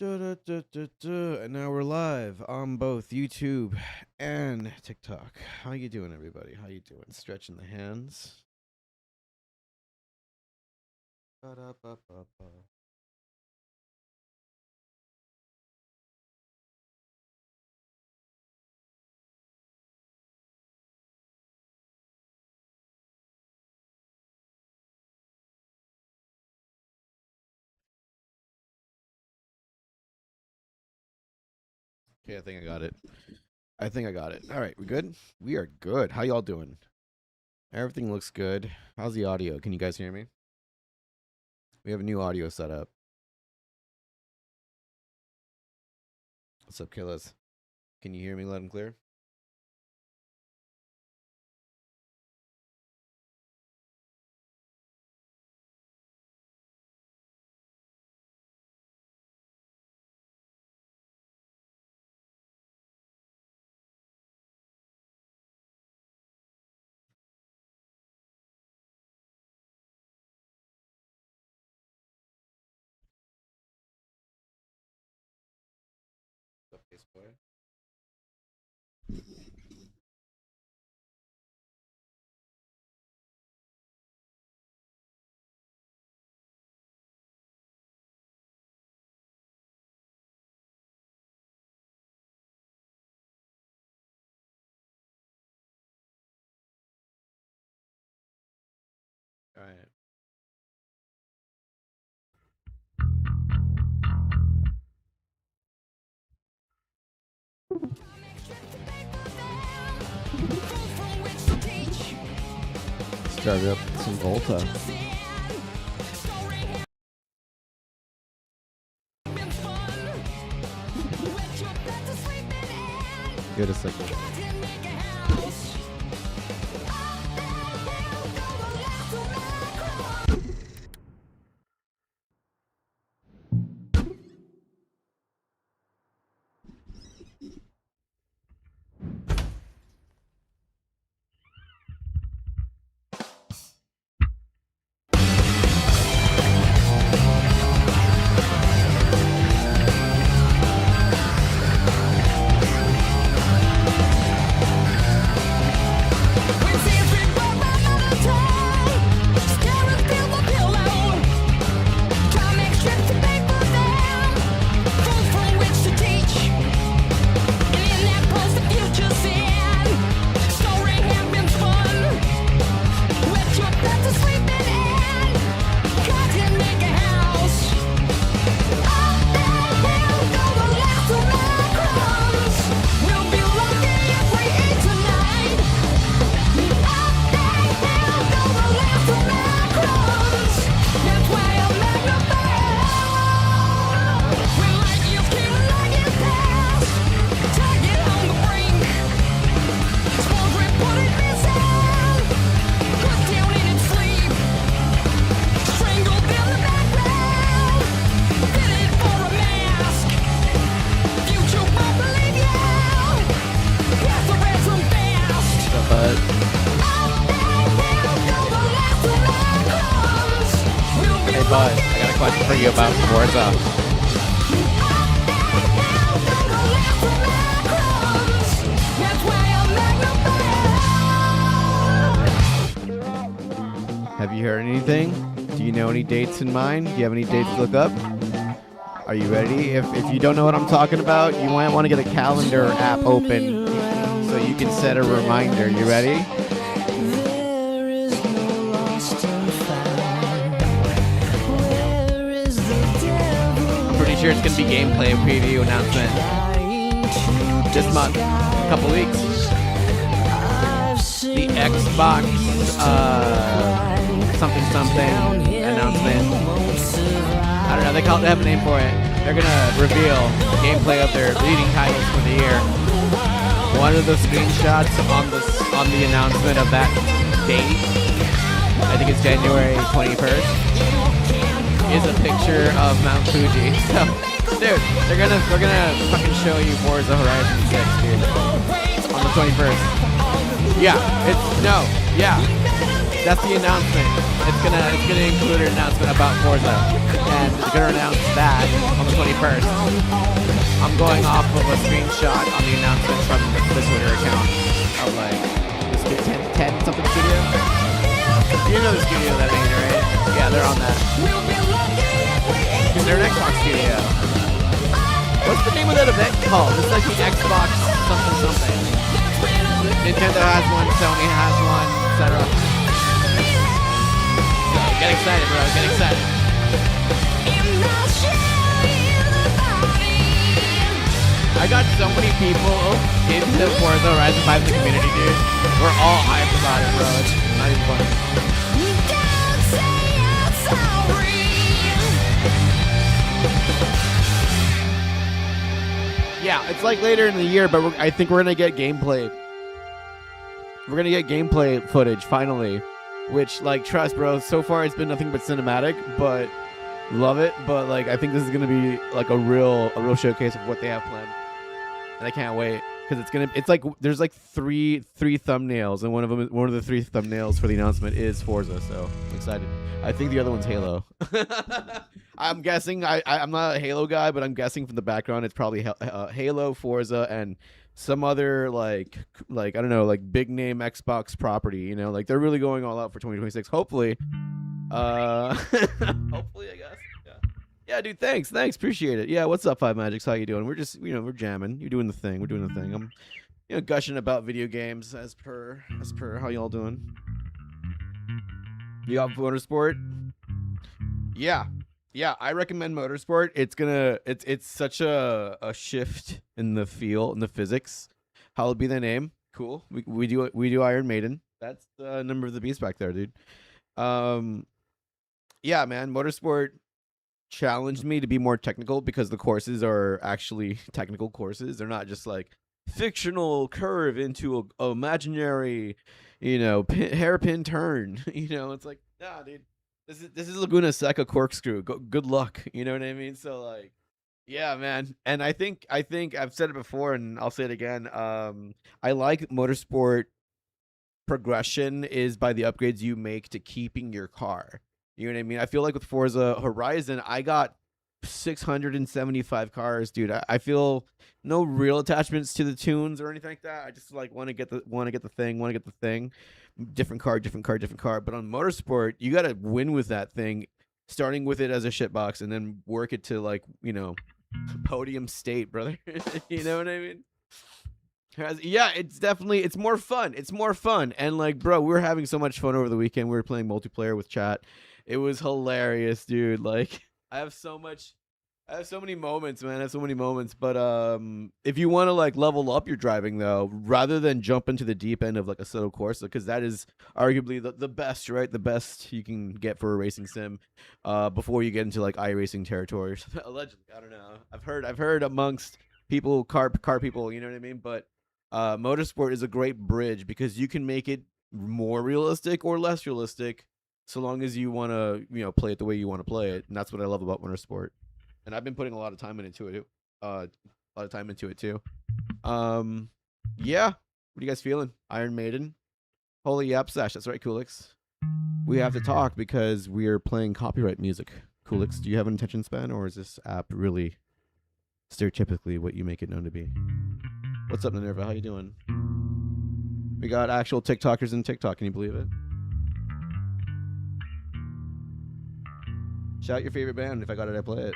And now we're live on both YouTube and TikTok. How you doing, everybody? How you doing? Stretching the hands. Okay, I think I got it. All right, we good? We are good. How y'all doing? Everything looks good. How's the audio? Can you guys hear me? We have a new audio setup. What's up, Killas? Can you hear me loud and clear? What's up, Face Boy? All right. Start up some Volta. Give it a second. About Forza. Have you heard anything? Do you know any dates in mind? Do you have any dates to look up? Are you ready? If you don't know what I'm talking about, you might want to get a calendar app open so you can set a reminder. You ready? Sure, it's gonna be gameplay preview announcement this month, a couple weeks. The Xbox something announcement. I don't know. They have a name for it. They're gonna reveal gameplay of their leading titles for the year. One of the screenshots on the announcement of that date, I think it's January 21st. Is a picture of Mount Fuji. So, dude, we're gonna fucking show you Forza Horizon 6, dude, on the 21st. That's the announcement. It's gonna include an announcement about Forza. and they're gonna announce that on the 21st. I'm going off of a screenshot on the announcement from the Twitter account of like this 10 something studio. You know the studio that made it, right? Yeah, they're on that. They're an Xbox studio. What's the name of that event called? It's like the Xbox something. Nintendo has one, Sony has one, etc. Get excited, bro. Get excited. I got so many people into Forza Horizon 5 in the community, dude. We're all hyped about it, bro. It's not even funny. Yeah, it's like later in the year, but I think we're gonna get gameplay. We're gonna get gameplay footage finally, which, like, trust, bro. So far, it's been nothing but cinematic, but love it. But like, I think this is gonna be like a real showcase of what they have planned, and I can't wait because it's like there's like three thumbnails, and one of the three thumbnails for the announcement is Forza. So I'm excited. I think the other one's Halo. I'm guessing. I'm not a Halo guy, but I'm guessing from the background it's probably Halo, Forza, and some other like I don't know, like big name Xbox property. You know, like they're really going all out for 2026. Hopefully, hopefully, I guess. Yeah, dude. Thanks. Appreciate it. Yeah, what's up, Five Magics? How you doing? We're just we're jamming. You're doing the thing. We're doing the thing. I'm gushing about video games as per how y'all doing. You got Motorsport? Yeah, I recommend Motorsport. It's such a shift in the feel and the physics. Hallowed be thy name. Cool. We do Iron Maiden. That's the number of the beast back there, dude. Yeah, man. Motorsport challenged me to be more technical because the courses are actually technical courses. They're not just like fictional curve into a imaginary, hairpin turn. It's like, nah, dude. This is Laguna Seca corkscrew. Good luck. You know what I mean? So like, yeah, man. And I think I've said it before, and I'll say it again. I like Motorsport progression is by the upgrades you make to keeping your car. You know what I mean? I feel like with Forza Horizon, I got 675 cars, dude. I feel no real attachments to the tunes or anything like that. I just like want to get the thing. Different car. But on Motorsport, you got to win with that thing, starting with it as a shitbox and then work it to like, podium state, brother. You know what I mean? Yeah, it's more fun. It's more fun. And like, bro, we were having so much fun over the weekend. We were playing multiplayer with chat. It was hilarious, dude. Like, I have so many moments, man. I have so many moments. But if you want to like level up your driving, though, rather than jump into the deep end of like a Assetto Corsa, because that is arguably the best, right? The best you can get for a racing sim, before you get into like iRacing territory. Allegedly, I don't know. I've heard amongst people, car people, you know what I mean? But Motorsport is a great bridge because you can make it more realistic or less realistic, so long as you want to, play it the way you want to play it. And that's what I love about Motorsport. And I've been putting a lot of time into it too. Yeah. What are you guys feeling? Iron Maiden? Holy yap sash. That's right, Coolix. We have to talk because we're playing copyright music. Coolix, do you have an attention span, or is this app really stereotypically what you make it known to be? What's up, Minerva? How you doing? We got actual TikTokers in TikTok. Can you believe it? Shout your favorite band. If I got it, I play it.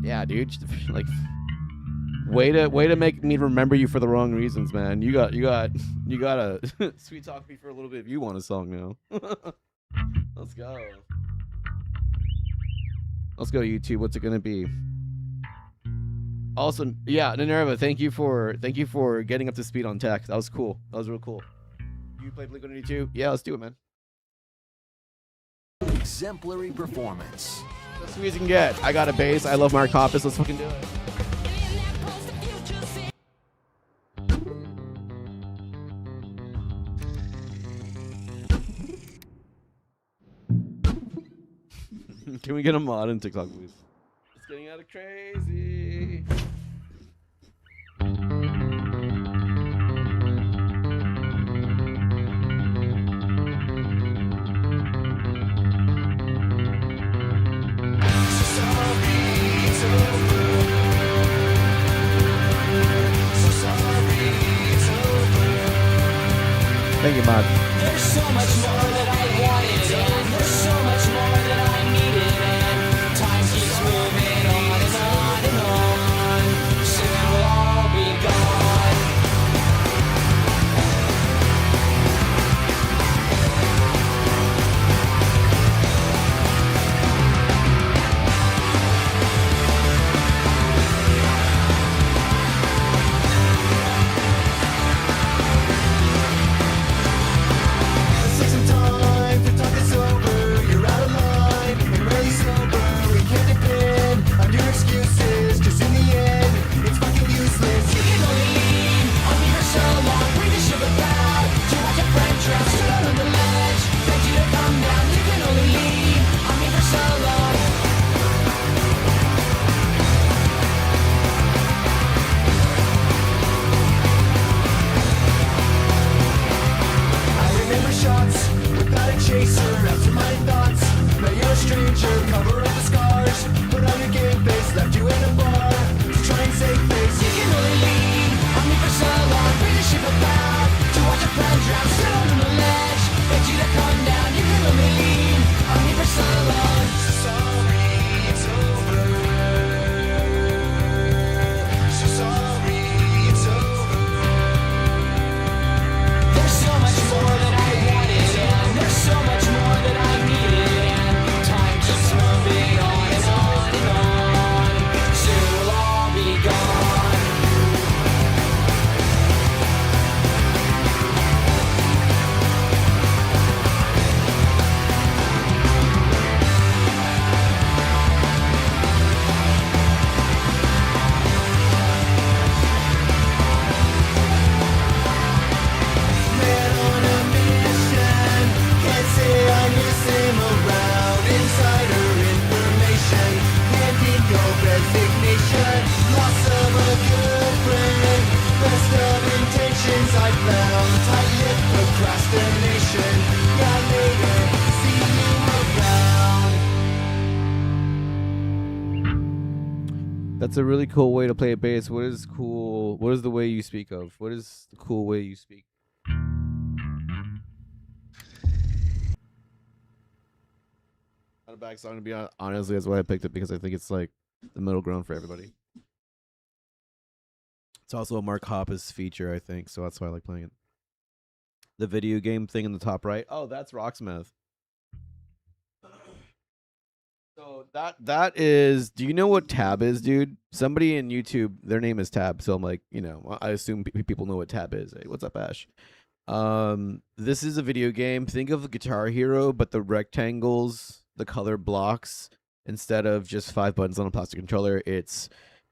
Yeah, dude. Like, way to make me remember you for the wrong reasons, man. You gotta sweet talk me for a little bit if you want a song now. Let's go. Let's go, YouTube. What's it gonna be? Awesome. Yeah, Minerva, thank you for getting up to speed on tech. That was cool. That was real cool. You play Blink-182? Yeah, let's do it, man. Exemplary performance. Let's see what you can get. I got a bass. I love Mark Hoppus. Let's fucking do it. Can we get a mod in TikTok, please? like crazy. Thank you, Mod. There's so much more that I wanted, and there's so much more that I needed, and time keeps moving on and on and on. Soon it'll all be gone. Let's take some time to talk this over. You're out of line and really sober. We can't depend on your excuses, 'cause in the end, it's fucking useless. You can only lean on me for so long. Bring the ship about to watch a friend drown. Stood out on the ledge, begged you to come down. You can only lean on me for so long. I remember shots without a chaser. After my thoughts, now you're a stranger. Cover up the scars, put on your game face. Left you in a bar to try and save face. You can only lean on me for so long. Bring the ship about to watch a friend drown. Stood out on the ledge, begged you to come down. You can only lean on me for so long. So sorry, it's over. So sorry, it's over. There's so much more that I wanted, and there's so much more that I needed, and time keeps moving on and on and on. Soon it'll all be gone. Man on a mission, can't say I'm the same around. Insider information, handing your resignation. Loss of a good friend, best of intentions I found. Tight-lipped procrastination, yeah later, see you around. That's a really cool way to play bass. What is cool? What is the way you speak of? What is the cool way you speak? Not a bad song to be honest. Honestly, that's why I picked it, because I think it's like the middle ground for everybody. It's also a Mark Hoppus feature, I think, so that's why I like playing it. The video game thing in the top right. Oh, that's Rocksmith. So that is. Do you know what Tab is, dude? Somebody in YouTube, their name is Tab, so I'm like, I assume people know what Tab is. Hey, what's up, Ash? This is a video game. Think of Guitar Hero, but the rectangles, the color blocks, instead of just 5 buttons on a plastic controller, it's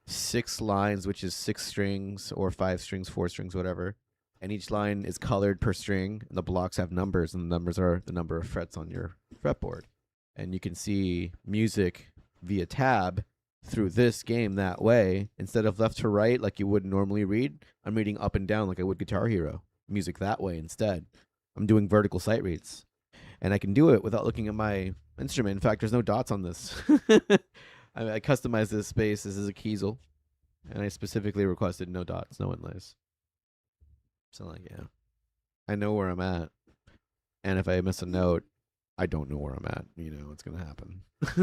6 lines, which is 6 strings or 5 strings, 4 strings, whatever. And each line is colored per string, and the blocks have numbers, and the numbers are the number of frets on your fretboard. And you can see music via tab through this game that way. Instead of left to right like you would normally read, I'm reading up and down like I would Guitar Hero. Music that way instead. I'm doing vertical sight reads. And I can do it without looking at my instrument. In fact, there's no dots on this. I customized this space. This is a Kiesel. And I specifically requested no dots, no inlays. So like, yeah. I know where I'm at. And if I miss a note, I don't know where I'm at. It's gonna happen.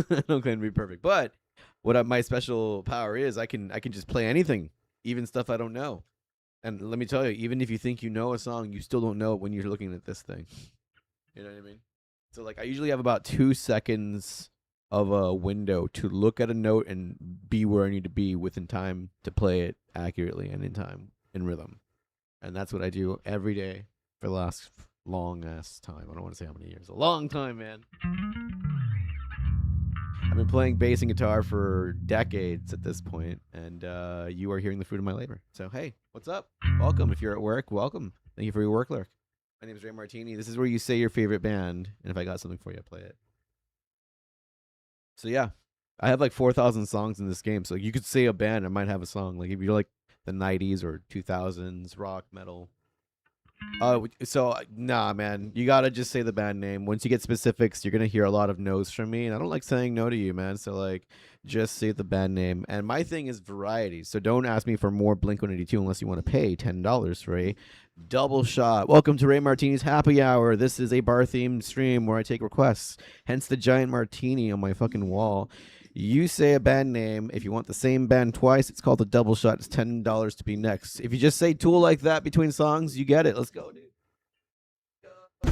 I don't claim to be perfect, but what my special power is, I can just play anything, even stuff I don't know. And let me tell you, even if you think you know a song, you still don't know it when you're looking at this thing. You know what I mean? So like, I usually have about 2 seconds of a window to look at a note and be where I need to be within time to play it accurately and in time, in rhythm. And that's what I do every day for the last long ass time. I don't want to say how many years. A long time, man. I've been playing bass and guitar for decades at this point, and you are hearing the fruit of my labor. So hey, what's up? Welcome. If you're at work, welcome. Thank you for your work, Lurk. My name is Ray Martini. This is where you say your favorite band, and if I got something for you, I play it. So yeah, I have like 4,000 songs in this game, so you could say a band, I might have a song. Like if you're like the 90s or 2000s rock metal. So nah, man, you gotta just say the band name. Once you get specifics, you're gonna hear a lot of no's from me, and I don't like saying no to you, man. So like, just say the band name. And my thing is variety, so don't ask me for more Blink-182 unless you want to pay $10 for a double shot. Welcome to Ray Martini's Happy Hour. This is a bar-themed stream where I take requests. Hence the giant martini on my fucking wall. You say a band name. If you want the same band twice, it's called a double shot. It's $10 to be next. If you just say Tool like that between songs, you get it. Let's go, dude.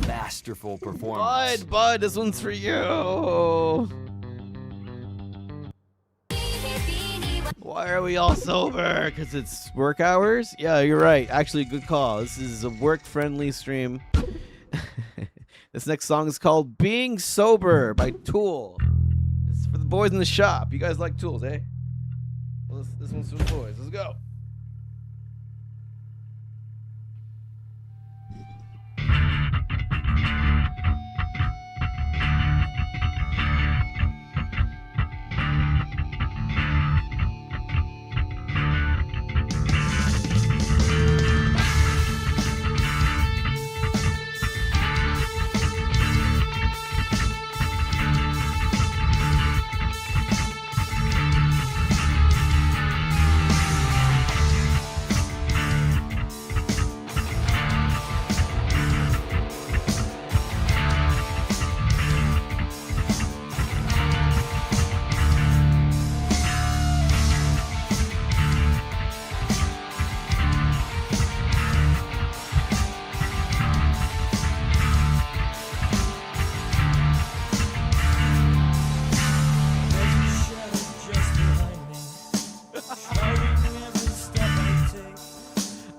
Masterful performance. Bud, this one's for you. Why are we all sober? Because it's work hours? Yeah, you're right. Actually, good call. This is a work-friendly stream. This next song is called Being Sober by Tool. It's for the boys in the shop. You guys like Tools, eh? Well, this one's for the boys. Let's go.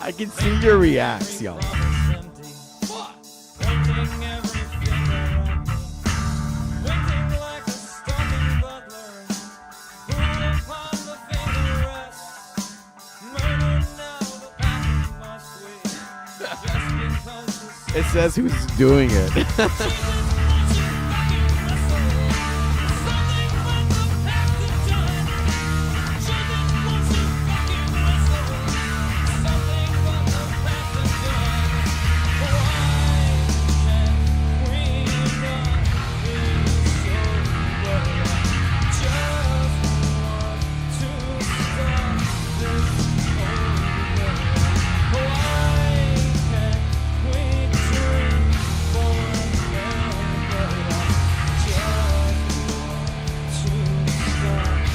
I can see your reacts, y'all. It says who's doing it.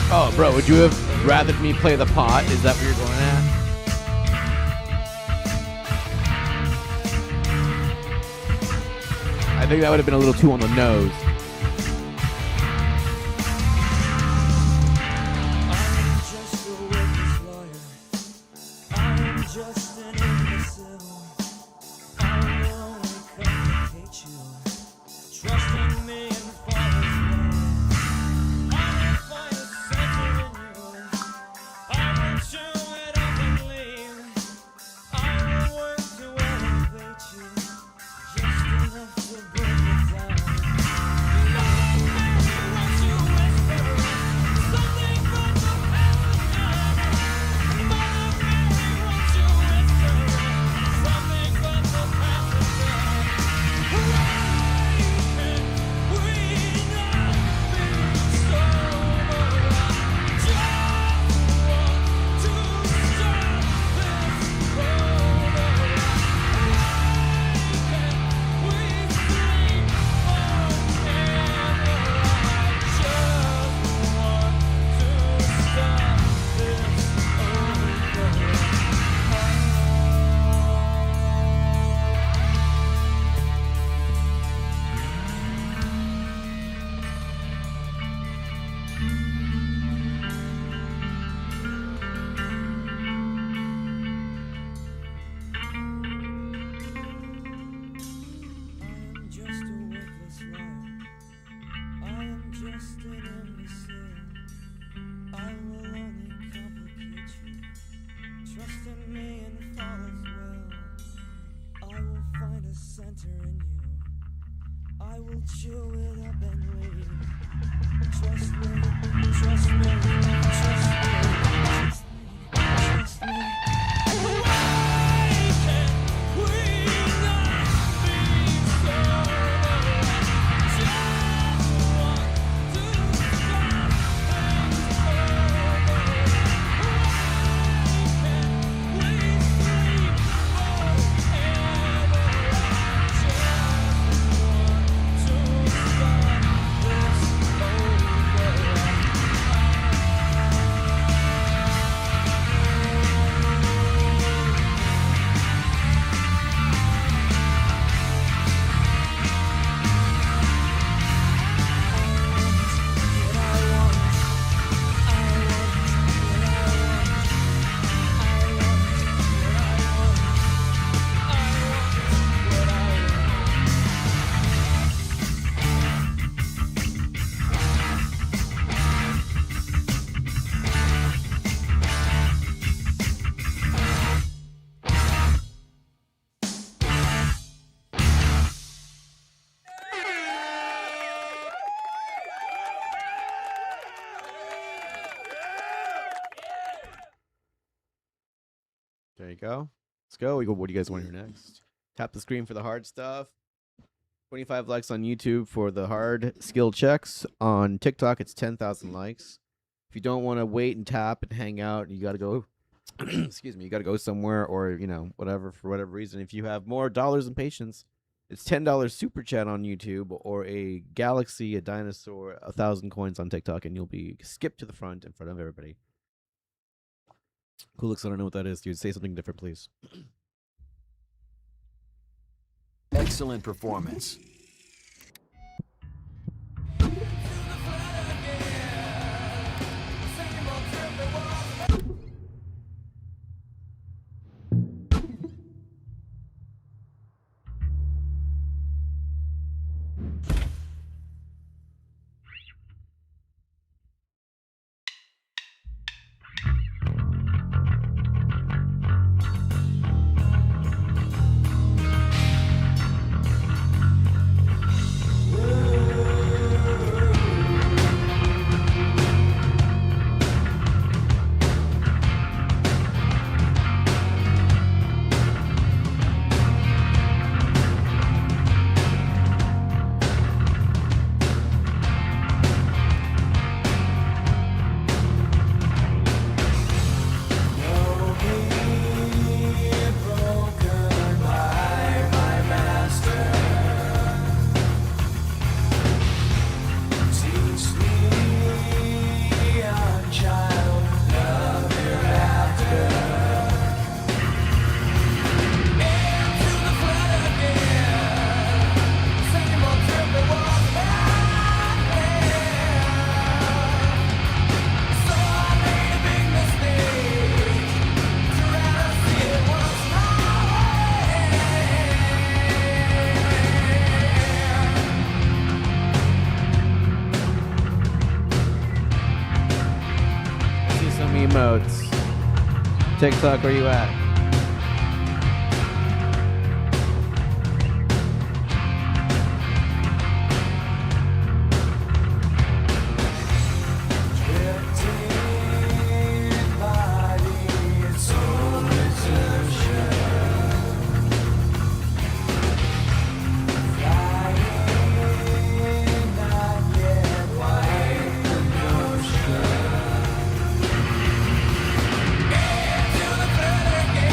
Oh, bro, would you have rathered me play the pot? Is that what you're going at? I think that would have been a little too on the nose. I will chew it up and leave. Trust me. There you go. Let's go. What do you guys want to hear next? Tap the screen for the hard stuff. 25 likes on YouTube for the hard skill checks. On TikTok, it's 10,000 likes. If you don't want to wait and tap and hang out, you got to go. Excuse me. You got to go somewhere, or whatever, for whatever reason. If you have more dollars and patience, it's $10 super chat on YouTube, or a galaxy, a dinosaur, 1,000 coins on TikTok, and you'll be skipped to the front in front of everybody. Coolix, I don't know what that is, dude. Say something different, please. Excellent performance. Emotes. TikTok, where you at? Into the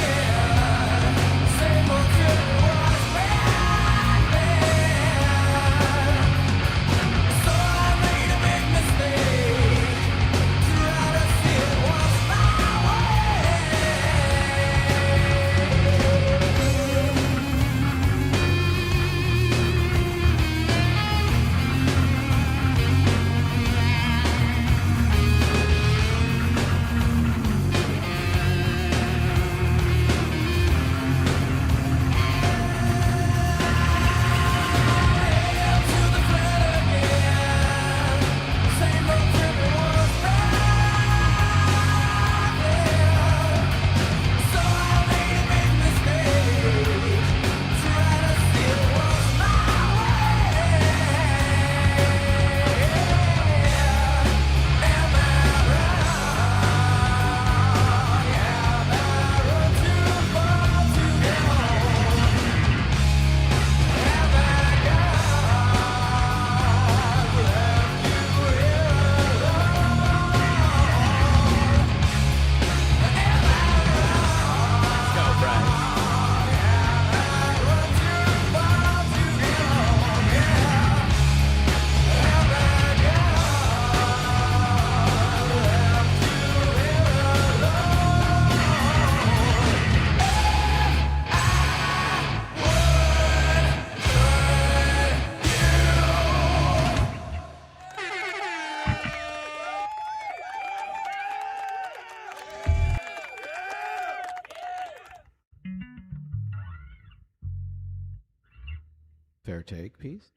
Fair take, peace.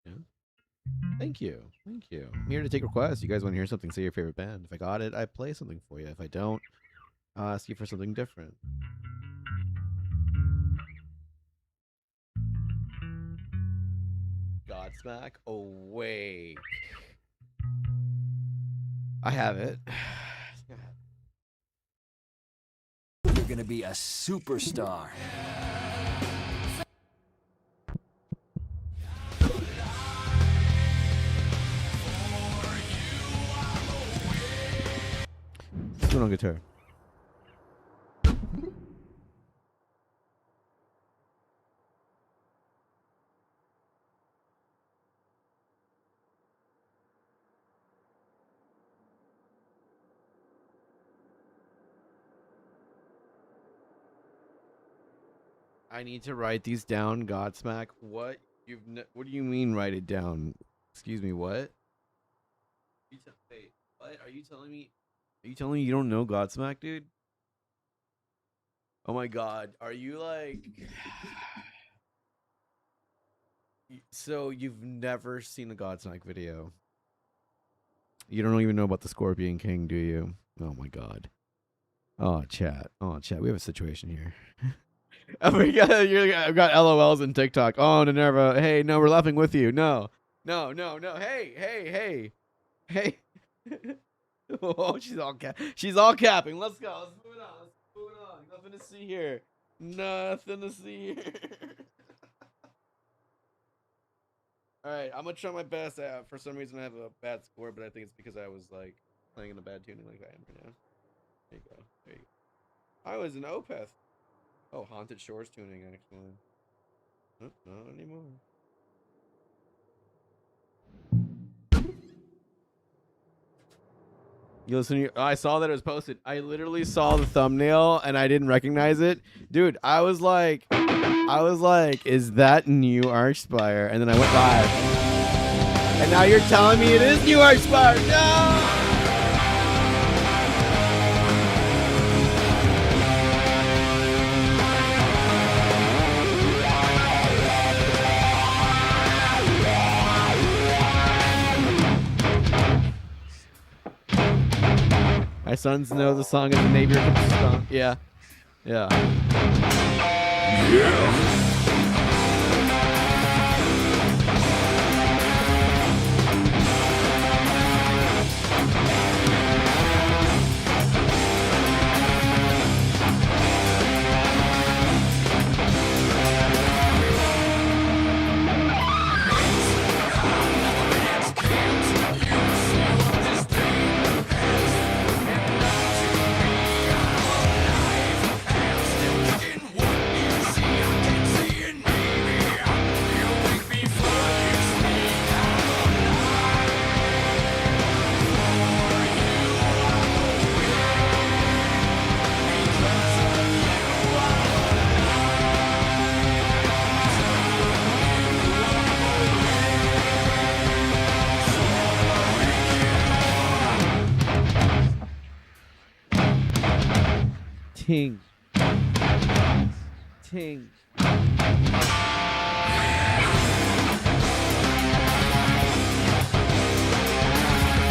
Yeah. Thank you. Thank you. I'm here to take requests. You guys want to hear something, say your favorite band. If I got it, I play something for you. If I don't, I'll ask you for something different. Godsmack awake. I have it. You're gonna be a superstar. This one on guitar. I need to write these down, Godsmack. What what do you mean write it down? Excuse me, what? Wait, what? Are you telling me you don't know Godsmack, dude? Oh my god, are you like so you've never seen a Godsmack video? You don't even know about the Scorpion King, do you? Oh my god. Oh chat, we have a situation here. Oh my god, I've got LOLs in TikTok. Oh, Minerva, hey, no, we're laughing with you. No. Hey. Oh, she's all capping. Let's go. Let's move on. Nothing to see here. All right, I'm gonna try my best. For some reason, I have a bad score, but I think it's because I was like playing in a bad tuning like I am right now. There you go. I was an Opeth. Oh, Haunted Shores tuning, actually. Not anymore. You listen, I saw that it was posted. I literally saw the thumbnail and I didn't recognize it. Dude, I was like, is that new Archspire? And then I went live. And now you're telling me it is new Archspire. No! My sons know the song is the Navy song. Yeah. Ting.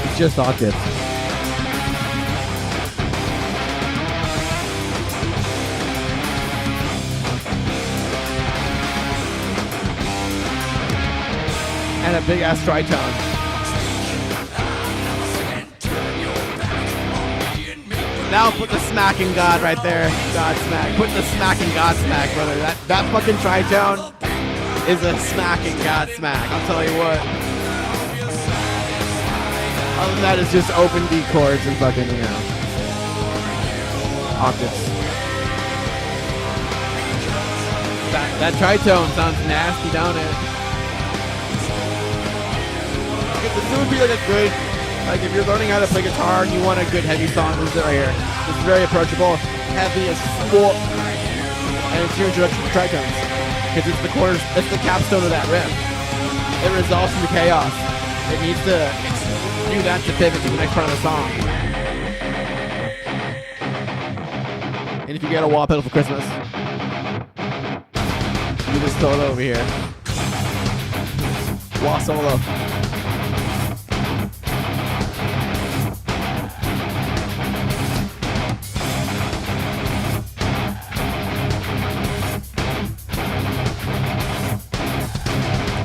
It's just octaves. And a big ass tritone. Now put the smacking god right there. Godsmack. Put the smacking Godsmack, brother. That fucking tritone is a smacking Godsmack. I'll tell you what. Other than that, it's just open D chords and fucking, you know, octaves. That tritone sounds nasty, don't it? This would be like a good. Like, if you're learning how to play guitar and you want a good heavy song, this is it right here. It's very approachable, heavy as fuck, and it's your introduction to tritones. Because it's the capstone of that riff. It resolves from the chaos. It needs to do that to pivot to the next part of the song. And if you get a wah pedal for Christmas, do this solo over here. Wah solo.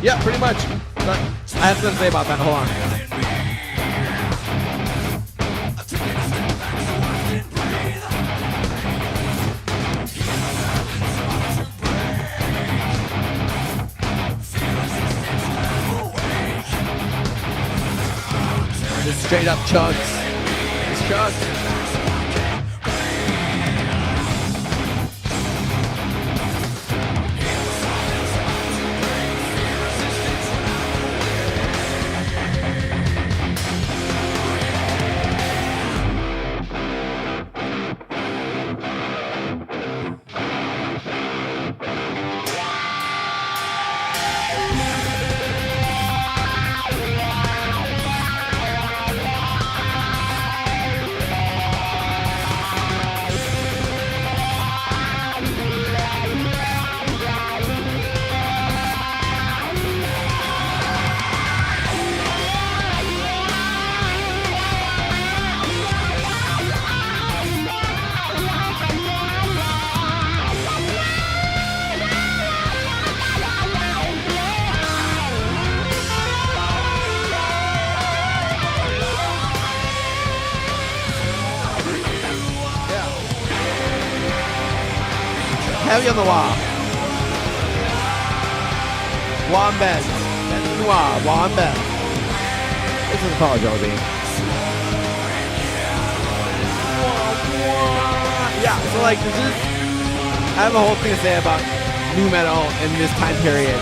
Yeah, pretty much. But I have something to say about that. Hold on. Just straight up chugs. Just chugs. Heavy on the wah. Wah and bend. Bend and wah. Wah and bend. This is Apollo Jelly Bean. Yeah, so like this is, I have a whole thing to say about new metal in this time period.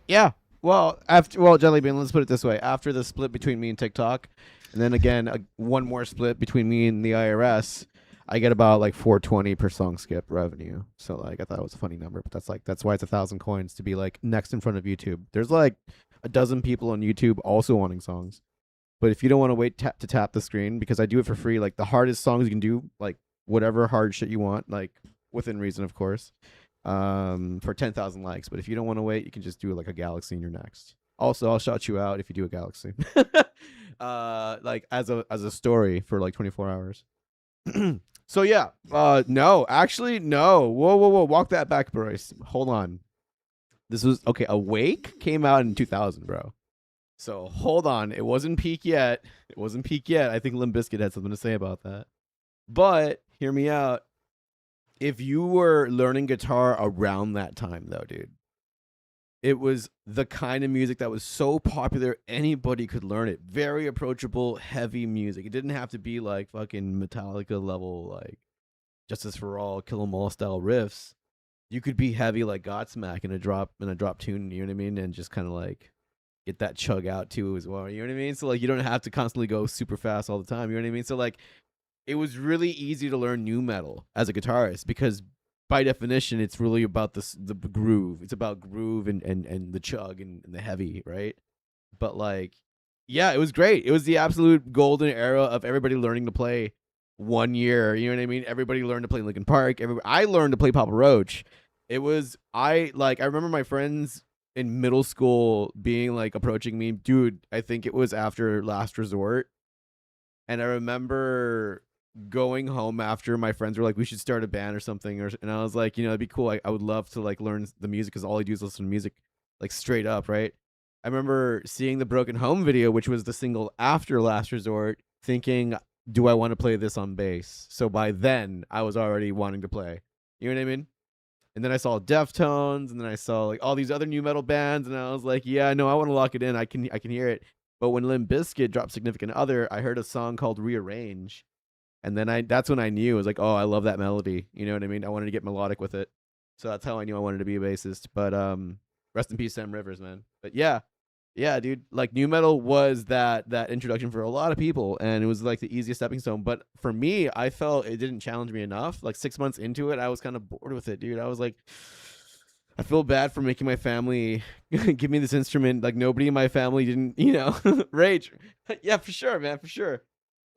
Yeah. Well, Jelly Bean, let's put it this way. After the split between me and TikTok, and then again, one more split between me and the IRS, I get about like $4.20 per song skip revenue. So like, I thought it was a funny number, but that's why it's 1,000 coins to be like next in front of YouTube. There's like a dozen people on YouTube also wanting songs. But if you don't want to wait to tap the screen, because I do it for free, like the hardest songs you can do, like whatever hard shit you want, like within reason, of course. For 10,000 likes, but if you don't want to wait, you can just do like a galaxy and you're next. Also, I'll shout you out if you do a galaxy. Like as a story for like 24 hours. So yeah, no, actually no. Whoa, walk that back, Bryce. Hold on. This was okay. Awake came out in 2000, bro. So hold on, it wasn't peak yet. I think Limp Bizkit had something to say about that. But hear me out. If you were learning guitar around that time, though, dude, it was the kind of music that was so popular, anybody could learn it. Very approachable, heavy music. It didn't have to be like fucking Metallica level, like Justice for All, Kill 'Em All style riffs. You could be heavy like Godsmack in a drop tune, you know what I mean? And just kind of like get that chug out too as well, you know what I mean? So like you don't have to constantly go super fast all the time, you know what I mean? So like it was really easy to learn new metal as a guitarist because by definition, it's really about the groove. It's about groove and the chug and the heavy, right? But like, yeah, it was great. It was the absolute golden era of everybody learning to play 1 year. You know what I mean? Everybody learned to play Linkin Park. I learned to play Papa Roach. I remember my friends in middle school being like approaching me, dude. I think it was after Last Resort, and I remember going home after my friends were like, we should start a band or something, and I was like, it'd be cool. I would love to like learn the music because all I do is listen to music like straight up, right? I remember seeing the Broken Home video, which was the single after Last Resort, thinking, do I want to play this on bass? So by then I was already wanting to play, you know what I mean? And then I saw Deftones, and then I saw like all these other new metal bands, and I was like, yeah, no, I want to lock it in. I can hear it. But when Limp Bizkit dropped Significant Other, I heard a song called Rearrange. And then that's when I knew. It was like, oh, I love that melody. You know what I mean? I wanted to get melodic with it. So that's how I knew I wanted to be a bassist. But rest in peace, Sam Rivers, man. But yeah, dude. Like new metal was that introduction for a lot of people, and it was like the easiest stepping stone. But for me, I felt it didn't challenge me enough. Like 6 months into it, I was kind of bored with it, dude. I was like, I feel bad for making my family give me this instrument. Like nobody in my family didn't, rage. Yeah, for sure, man, for sure.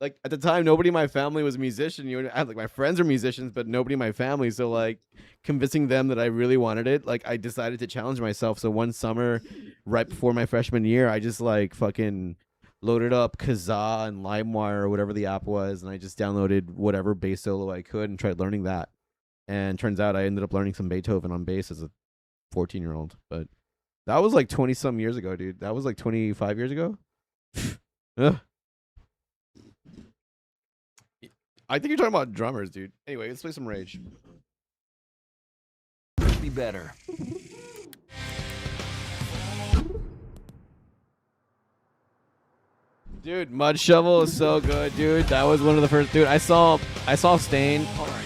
Like at the time, nobody in my family was a musician. I had, like my friends are musicians, but nobody in my family. So like convincing them that I really wanted it, like I decided to challenge myself. So one summer, right before my freshman year, I just like fucking loaded up Kazaa and LimeWire or whatever the app was, and I just downloaded whatever bass solo I could and tried learning that. And turns out I ended up learning some Beethoven on bass as a 14-year-old. But that was like 20-some years ago, dude. That was like 25 years ago. Ugh. I think you're talking about drummers, dude. Anyway, let's play some Rage. Be better. Dude, Mud Shovel is so good, dude. That was one of the first. Dude, I saw Stain. All right.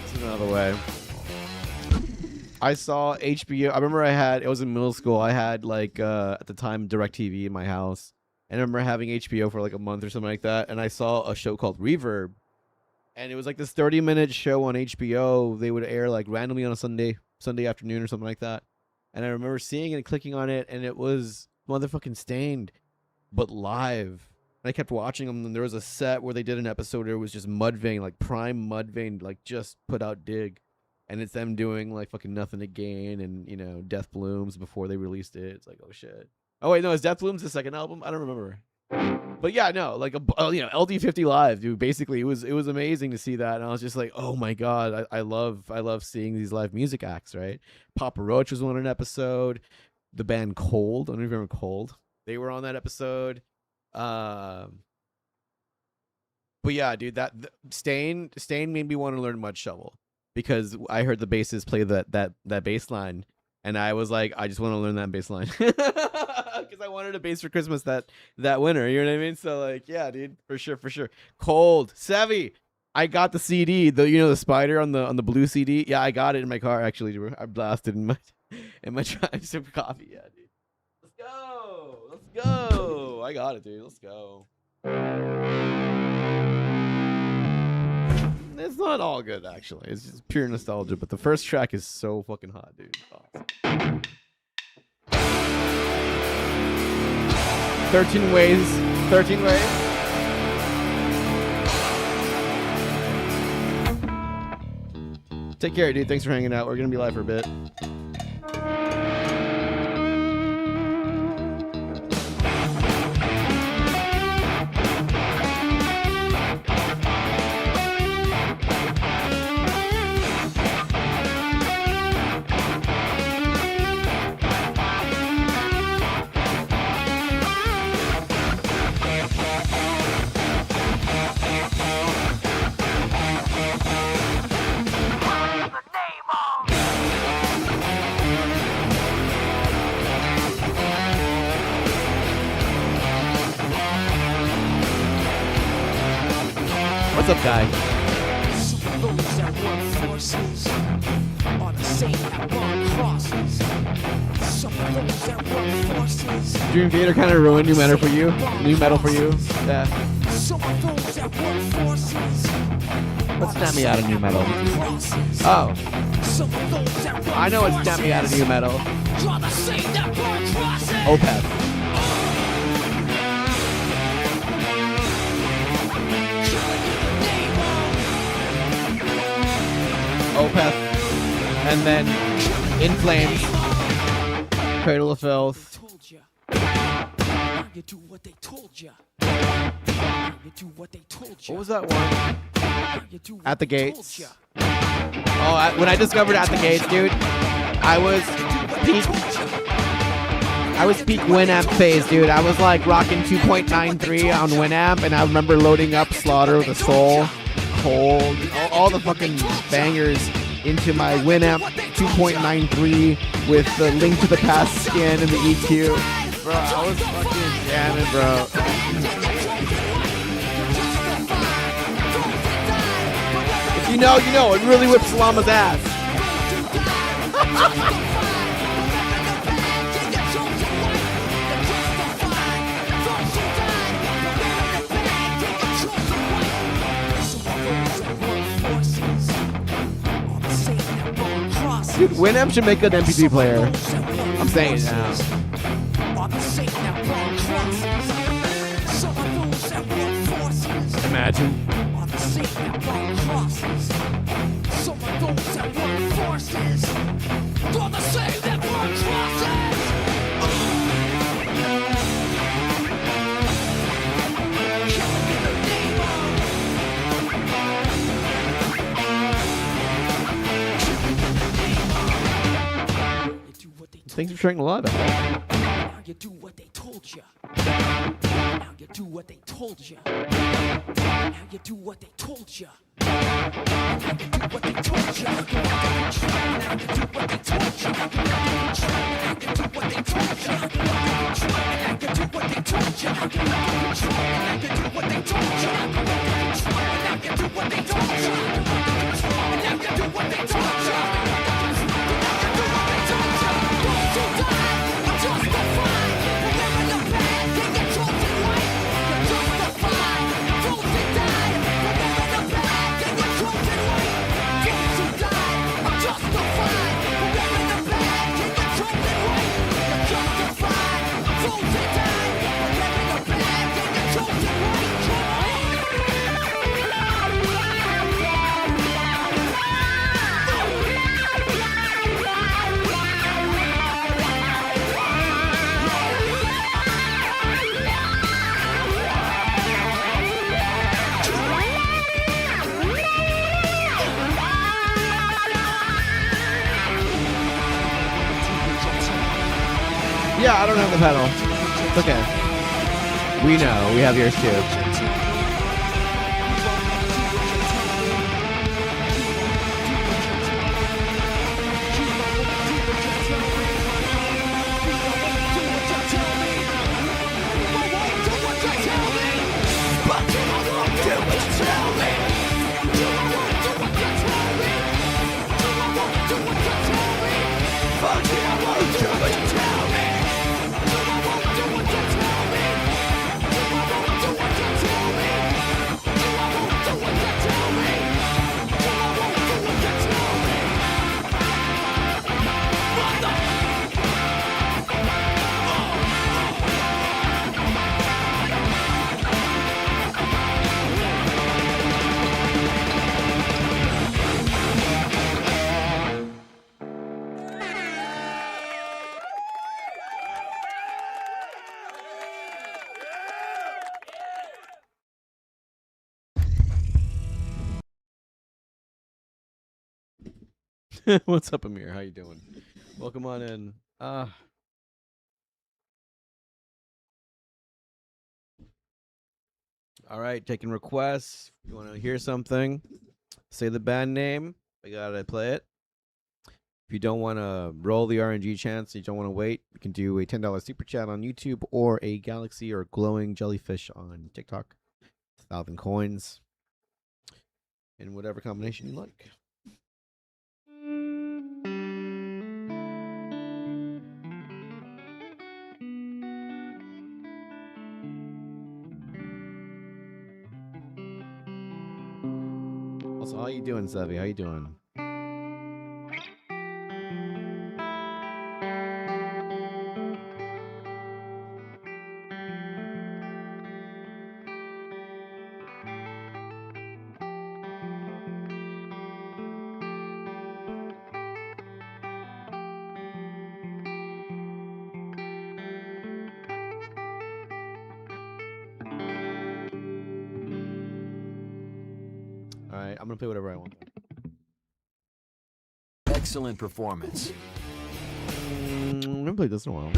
This is another way. I saw HBO. I remember it was in middle school. I had like at the time DirecTV in my house. And I remember having HBO for like a month or something like that. And I saw a show called Reverb. And it was like this 30-minute show on HBO. They would air like randomly on a Sunday afternoon or something like that. And I remember seeing it and clicking on it, and it was motherfucking Stained, but live. And I kept watching them, and there was a set where they did an episode where it was just Mudvayne, like prime Mudvayne, like just put out Dig. And it's them doing like fucking Nothing to Gain and, Death Blooms before they released it. It's like, oh shit. Oh wait, no, is Death Blooms the second album? I don't remember. But yeah, no, like LD50 Live, dude. Basically, it was amazing to see that, and I was just like, oh my god, I love seeing these live music acts, right? Papa Roach was on an episode. The band Cold, I don't even remember Cold. They were on that episode. But yeah, dude, Stain made me want to learn Mud Shovel because I heard the bassist play that bass line. And I was like, I just want to learn that bass line because I wanted a bass for Christmas that winter. You know what I mean? So like, yeah, dude, for sure. Cold, Savvy. I got the CD, the spider on the blue CD. Yeah, I got it in my car actually. I blasted in my drive some coffee. Yeah, dude. Let's go. I got it, dude. Let's go. It's not all good, actually. It's just pure nostalgia. But the first track is so fucking hot, dude. Awesome. 13 ways. Take care, dude. Thanks for hanging out. We're going to be live for a bit. What's up, guy? Dream Theater kind of ruined new metal for you. Yeah. What snapped me out of new metal? Oh. I know what snapped me out of new metal. Opeth. Opeth, and then In Flames, Cradle of Filth. What was that one? At the Gates. Oh, when I discovered At the Gates, dude, I was peak Winamp phase, dude. I was like rocking 2.93 on Winamp, and I remember loading up Slaughter of the Soul, Cold, all the fucking bangers into my Winamp 2.93 with the Link to the Past skin and the EQ. Bro, I was fucking jamming, bro. If you know, it really whips Salama's ass. Dude, Winamp should make an MP3 player. I'm saying it now. Imagine. Thanks for sharing a lot of that. Now you do what they told you. Now you do what they told you. Now you do what they told you. Now you do what they told you. Now you do what they told you. Now you do what they told you. Now you do what they told you. Now you do what they told you. Now you do what they told you. Now you do what they told you. Now you do what they told you. Yeah, I don't have the pedal. It's okay. We know. We have yours too. What's up, Amir? How you doing? Welcome on in. All right, taking requests. If you want to hear something, say the band name. I gotta play it. If you don't want to roll the RNG chance, you don't want to wait, you can do a $10 super chat on YouTube or a galaxy or glowing jellyfish on TikTok. 1,000 coins in whatever combination you like. Also, how you doing, Sevi? How you doing? Alright, I'm gonna play whatever I want. Excellent performance. I haven't played this in a while.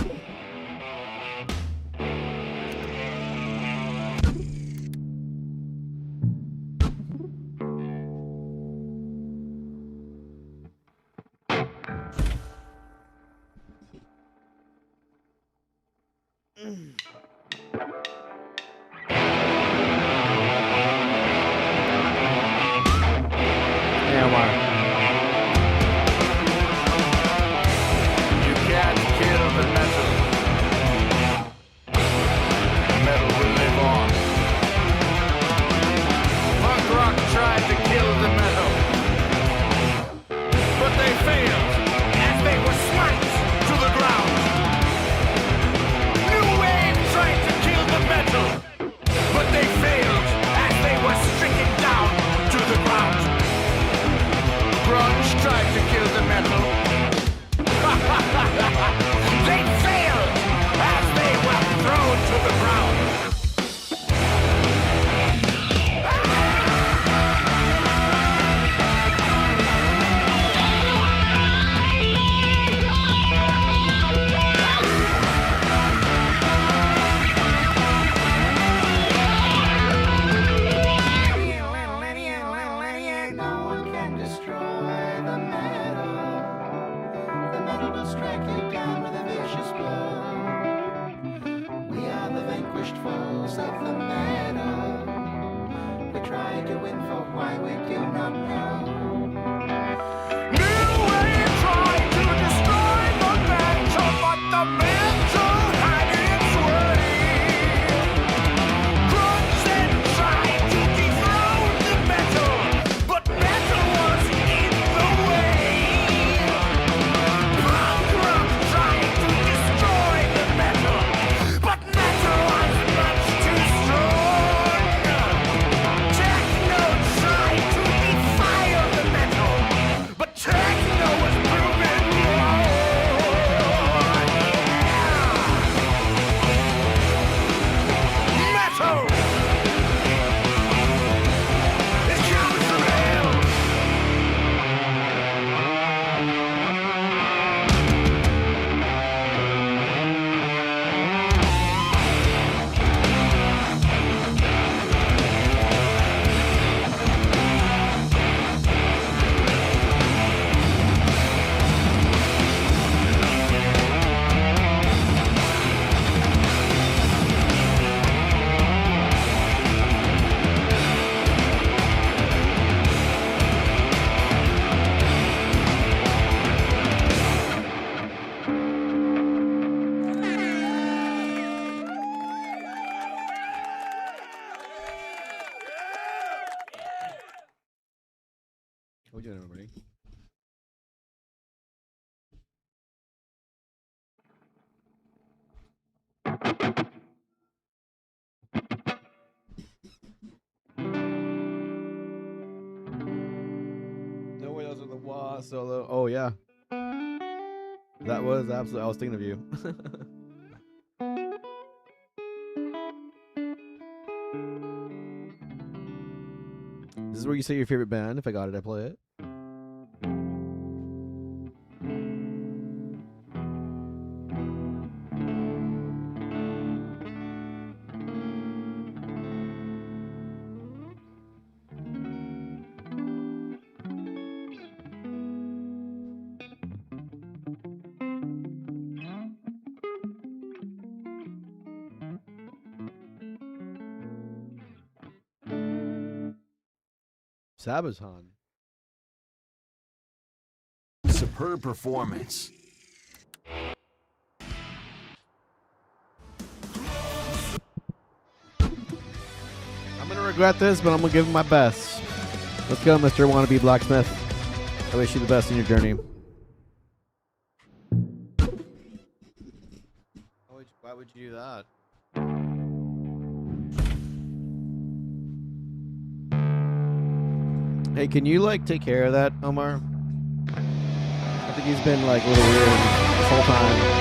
You can't kill the metal. Metal will live on. Punk rock tried to kill the metal, but they failed. you in for? Why would you not know? New way tried to destroy the metal, but the metal had its way. Grunts then tried to dethrone the metal, but metal was in the way. Punk rock tried to destroy the metal, but metal was much too strong. Techno tried to defile the metal, but techno was proven wrong. Metal is coming from hell. What you doing, everybody? No way, those are the wah solo. Oh yeah, that was absolutely. I was thinking of you. This is where you say your favorite band. If I got it, I play it. Sabaton. Superb performance. I'm gonna regret this, but I'm gonna give him my best. Let's go, Mr. Wannabe Blacksmith. I wish you the best in your journey. Why would you do that? Hey, can you like take care of that, Omar? I think he's been like a little weird this whole time.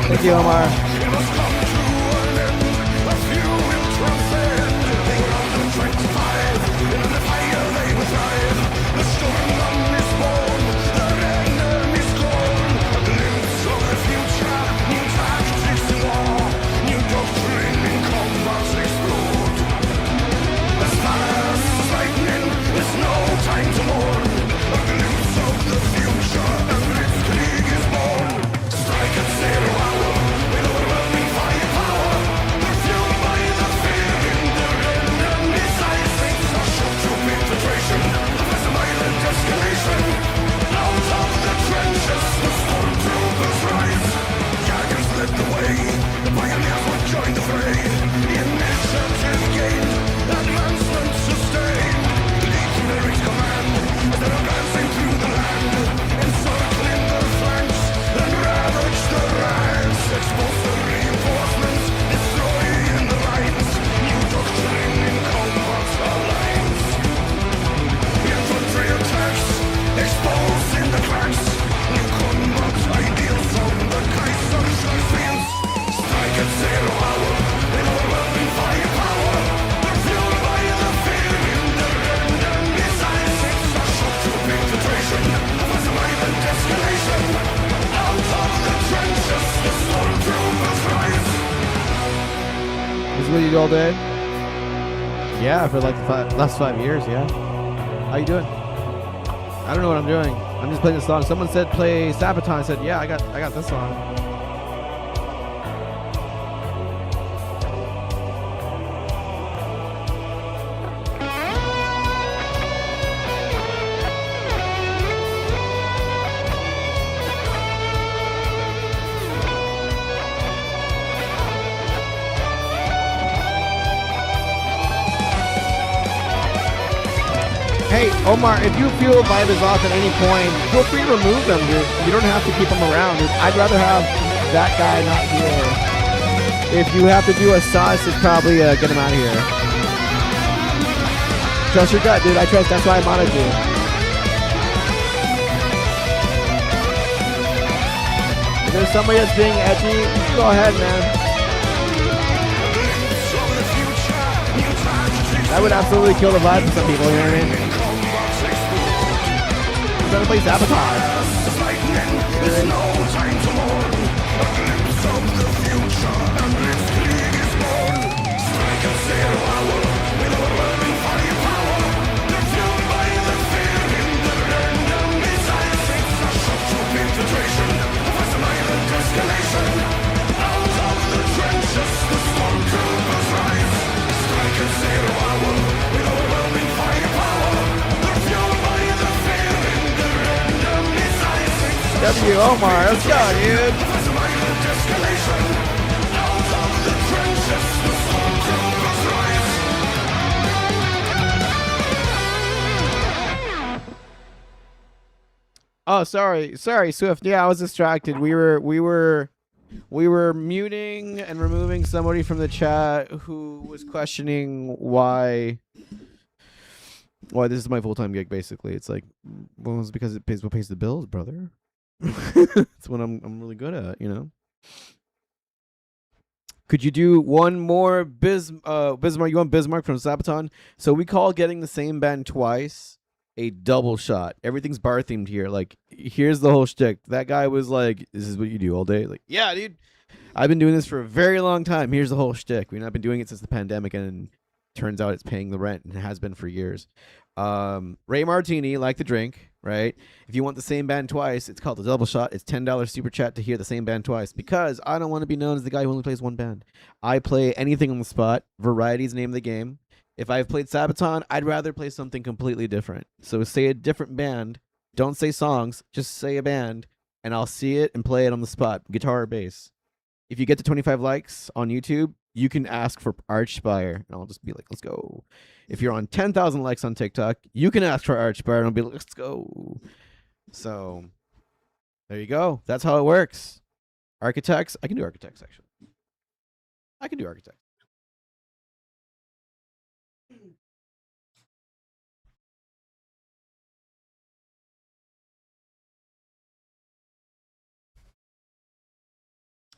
Thank you, Omar. Strike at 0 hour, with you all day? Yeah, for like the last 5 years, yeah. How you doing? I don't know what I'm doing. I'm just playing this song. Someone said play Sabaton. I said, yeah, I got this song. Hey, Omar, if you feel vibe is off at any point, feel free to remove them, dude. You don't have to keep them around, dude. I'd rather have that guy not here. If you have to do a sauce, it's probably get him out of here. Trust your gut, dude. I trust. That's why I modded you. If there's somebody that's being edgy, go ahead, man. That would absolutely kill the vibe for some people, you know what I mean? I'm trying to play Sabotage. W. Omar, let's go, dude. Oh, sorry, Swift. Yeah, I was distracted. We were muting and removing somebody from the chat who was questioning why this is my full-time gig. Basically, it's like, well, it's because it pays what pays the bills, brother. It's what I'm really good at, you know. Could you do one more Bismarck? You want Bismarck from Sabaton? So we call getting the same band twice a double shot. Everything's bar themed here. Like, here's the whole shtick. That guy was like, "This is what you do all day." Like, yeah, dude. I've been doing this for a very long time. Here's the whole shtick. We've not been doing it since the pandemic, and turns out it's paying the rent, and it has been for years. Ray Martini, like the drink, right? If you want the same band twice, it's called a double shot. It's $10 super chat to hear the same band twice, because I don't want to be known as the guy who only plays one band. I play anything on the spot. Variety's the name of the game. If I've played Sabaton, I'd rather play something completely different. So say a different band. Don't say songs, just say a band, and I'll see it and play it on the spot, guitar or bass. If you get to 25 likes on YouTube, you can ask for Archspire, and I'll just be like, let's go. If you're on 10,000 likes on TikTok, you can ask for Archspire, and I'll be like, let's go. So there you go. That's how it works. Architects, I can do architects, actually. I can do architects.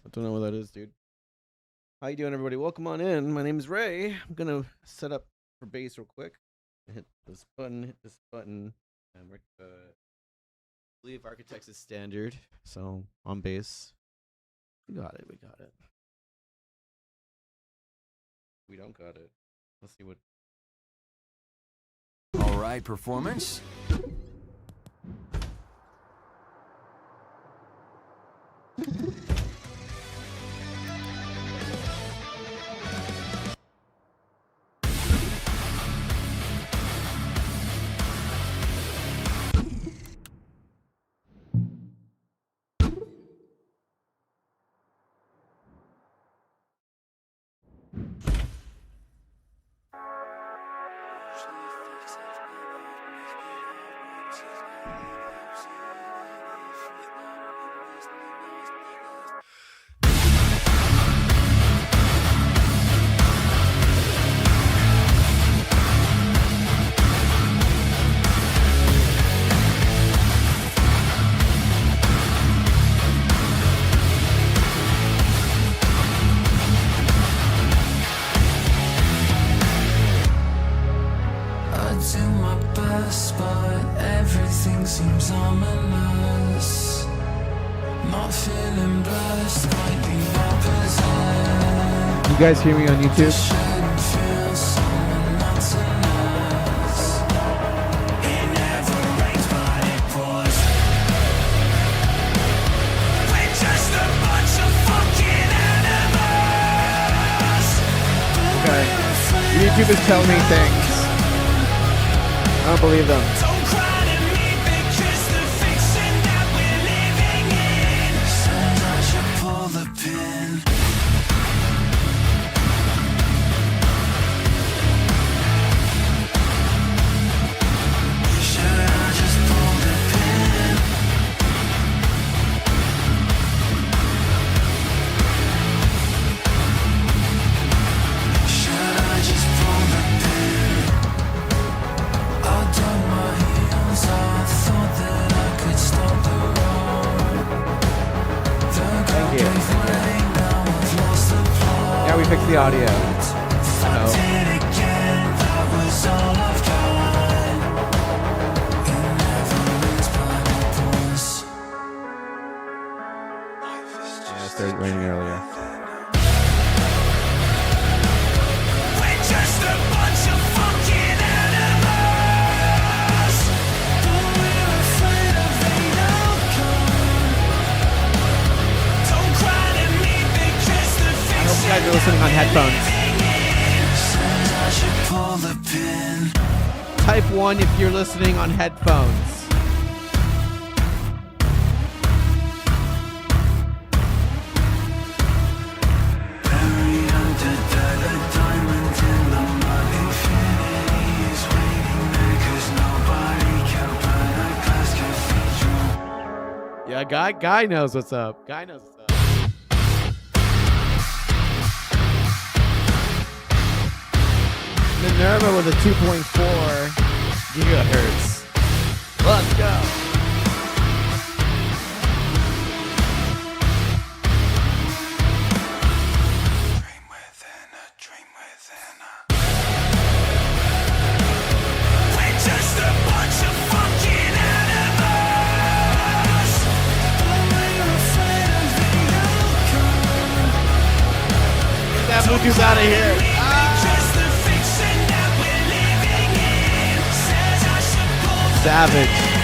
I don't know what that is, dude. How you doing, everybody? Welcome on in. My name is Ray. I'm gonna set up for bass real quick. Hit this button, and we're believe architects is standard. So on bass, we got it. We don't got it. Let's see what. All right, performance. Everything seems ominous. Not feeling blessed, quite the opposite. You guys hear me on YouTube? Okay. YouTube is telling me things. I don't believe them. Yeah, we fixed the audio. Yeah, it started raining earlier. I hope you guys are listening on headphones. Type 1 if you're listening on headphones. Yeah, guy knows what's up. Guy knows what's up. Minerva with a 2.4 gigahertz. Let's go. Get that Bluetooth out of here. Savage.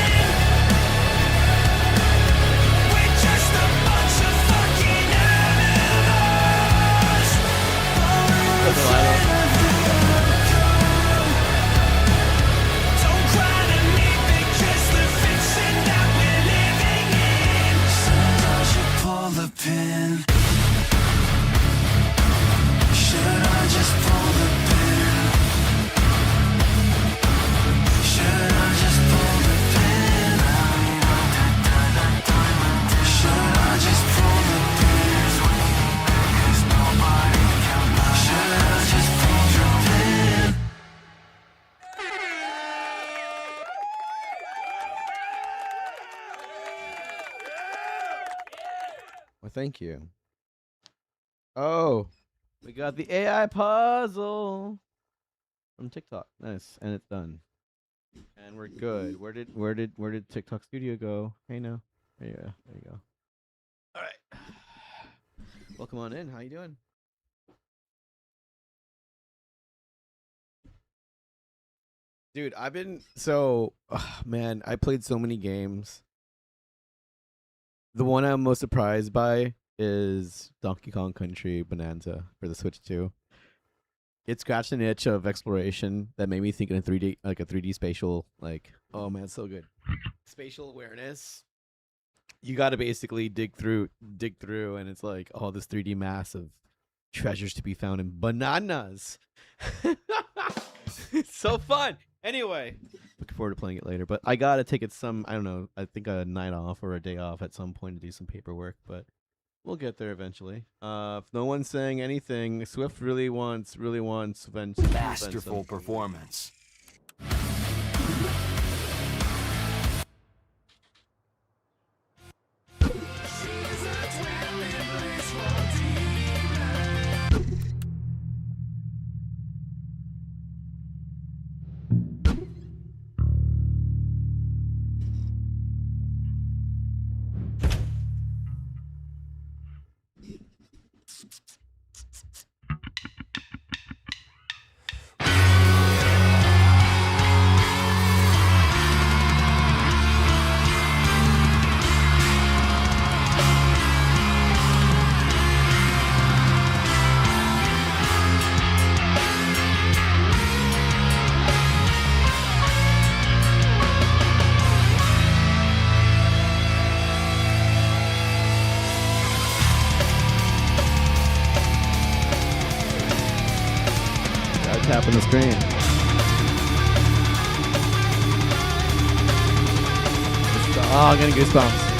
Well, thank you. Oh, we got the AI puzzle from TikTok. Nice, and it's done. And we're good. Where did TikTok Studio go? Hey, no. There you go. There you go. All right. Welcome on in. How you doing? Dude, I've been man, I played so many games. The one I'm most surprised by is Donkey Kong Country Bonanza for the Switch 2. It scratched an itch of exploration that made me think in a 3D, like a 3D spatial, like, oh man, it's so good. Spatial awareness. You got to basically dig through, and it's like, oh, this 3D mass of treasures to be found in bananas. It's so fun. Anyway, looking forward to playing it later. But I gotta take it I don't know, I think a night off or a day off at some point to do some paperwork. But we'll get there eventually. If no one's saying anything, Swift really wants Masterful performance. watching the screen. Oh, I'm getting goosebumps.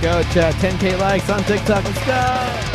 Go, chat. 10K likes on TikTok. Let's go.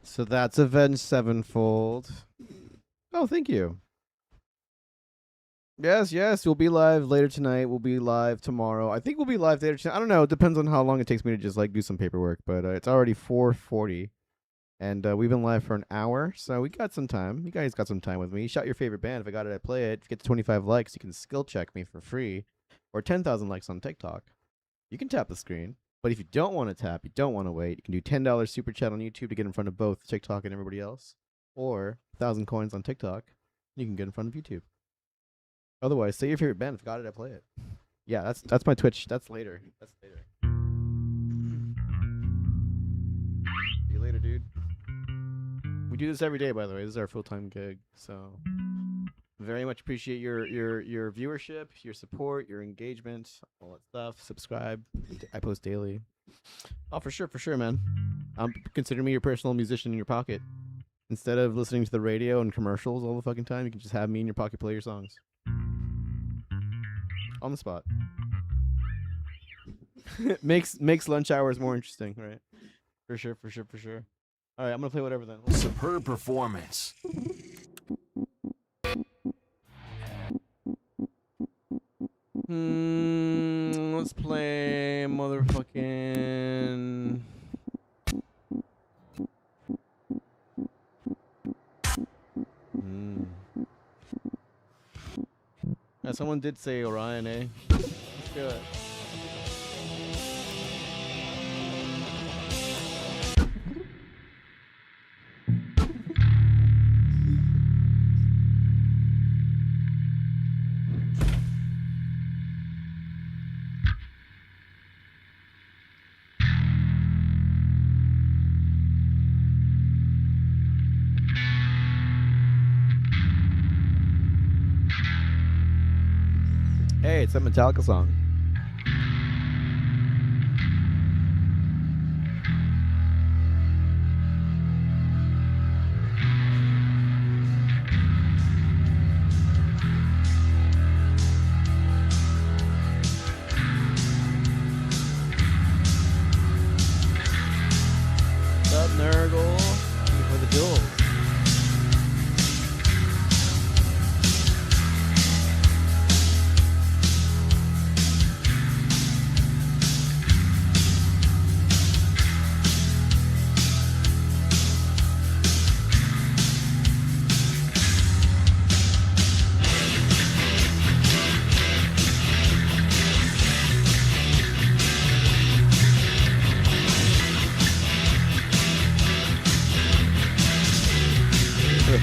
So that's Avenged Sevenfold. Oh, thank you. Yes, we'll be live later tonight. We'll be live tomorrow. I think we'll be live later tonight. I don't know. It depends on how long it takes me to just like do some paperwork. But it's already 4:40, and we've been live for an hour, so we got some time. You guys got some time with me. Shout your favorite band. If I got it, I play it. If you get to 25 likes, you can skill check me for free, or 10,000 likes on TikTok. You can tap the screen. But if you don't want to tap, you don't want to wait, you can do $10 super chat on YouTube to get in front of both TikTok and everybody else, or 1,000 coins on TikTok. You can get in front of YouTube. Otherwise, say your favorite band. If I got it, I play it. Yeah, that's my Twitch. That's later. See you later, dude. We do this every day, by the way. This is our full-time gig, so very much appreciate your viewership, your support, your engagement, all that stuff. Subscribe. I post daily. Oh, for sure, man. Consider me your personal musician in your pocket. Instead of listening to the radio and commercials all the fucking time, you can just have me in your pocket play your songs. On the spot. makes lunch hours more interesting, right? For sure. All right, I'm gonna play whatever then. Superb performance. Let's play motherfucking. Yeah, someone did say Orion, eh? Let's do it. Hey, it's a Metallica song. What's up, Nurgle? Thank you for the duels.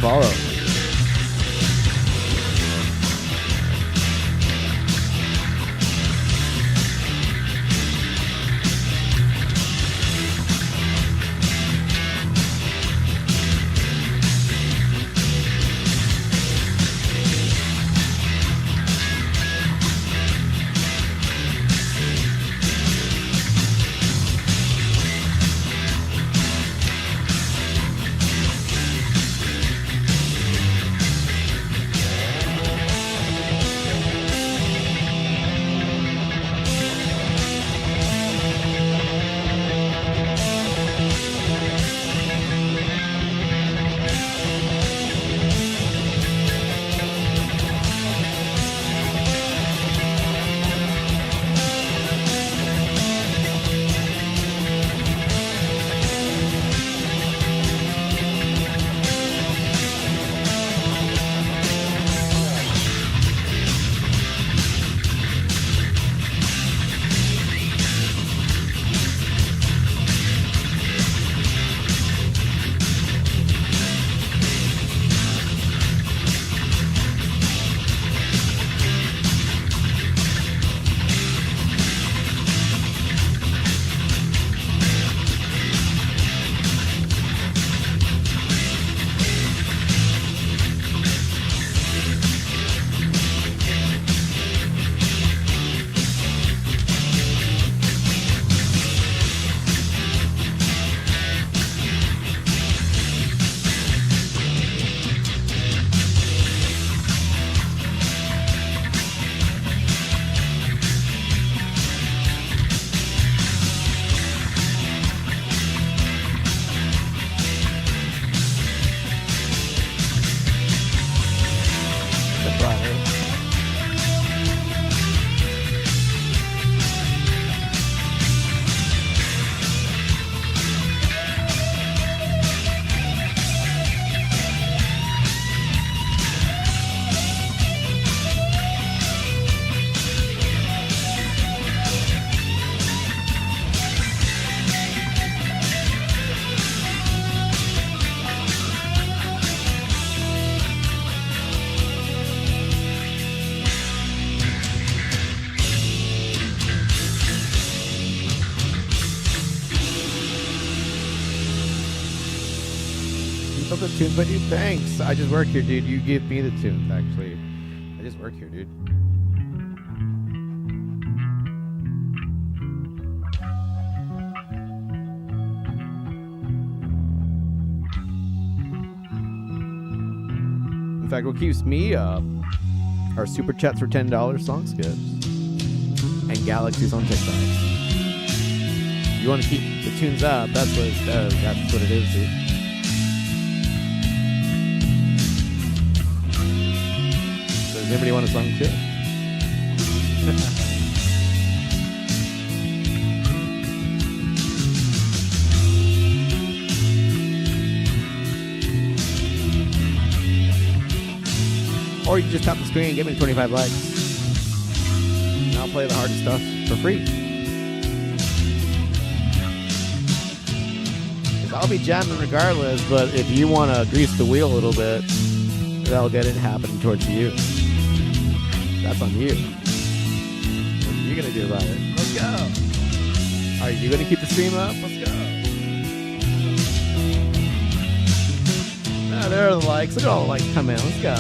Follow. Love the tunes, but dude, thanks. I just work here, dude. You give me the tunes, actually. I just work here, dude. In fact, what keeps me up are super chats for $10 song skips and galaxies on TikTok. You want to keep the tunes up, that's what it does. That's what it is, dude. So does anybody want a song skip? Or you can just tap the screen and give me 25 likes. And I'll play the hardest stuff for free. I'll be jamming regardless, but if you want to grease the wheel a little bit, that'll get it happening towards you. That's on you. What are you going to do about it? Let's go. Are you going to keep the stream up? Let's go. Ah, there are the likes. Look at all the likes come in. Let's go.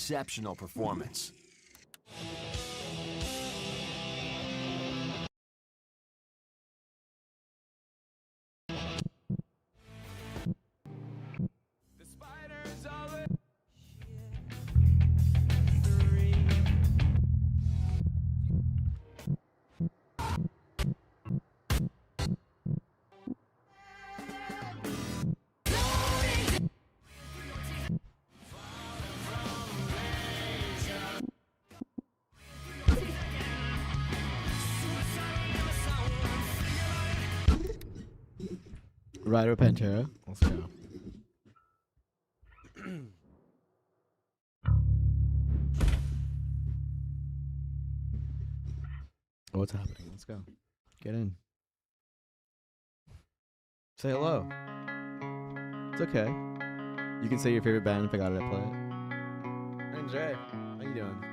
exceptional performance. Ryder Pantera. Let's go. What's happening? Let's go. Get in. Say hello. It's okay. You can say your favorite band if I got it to play it. Andre, how you doing?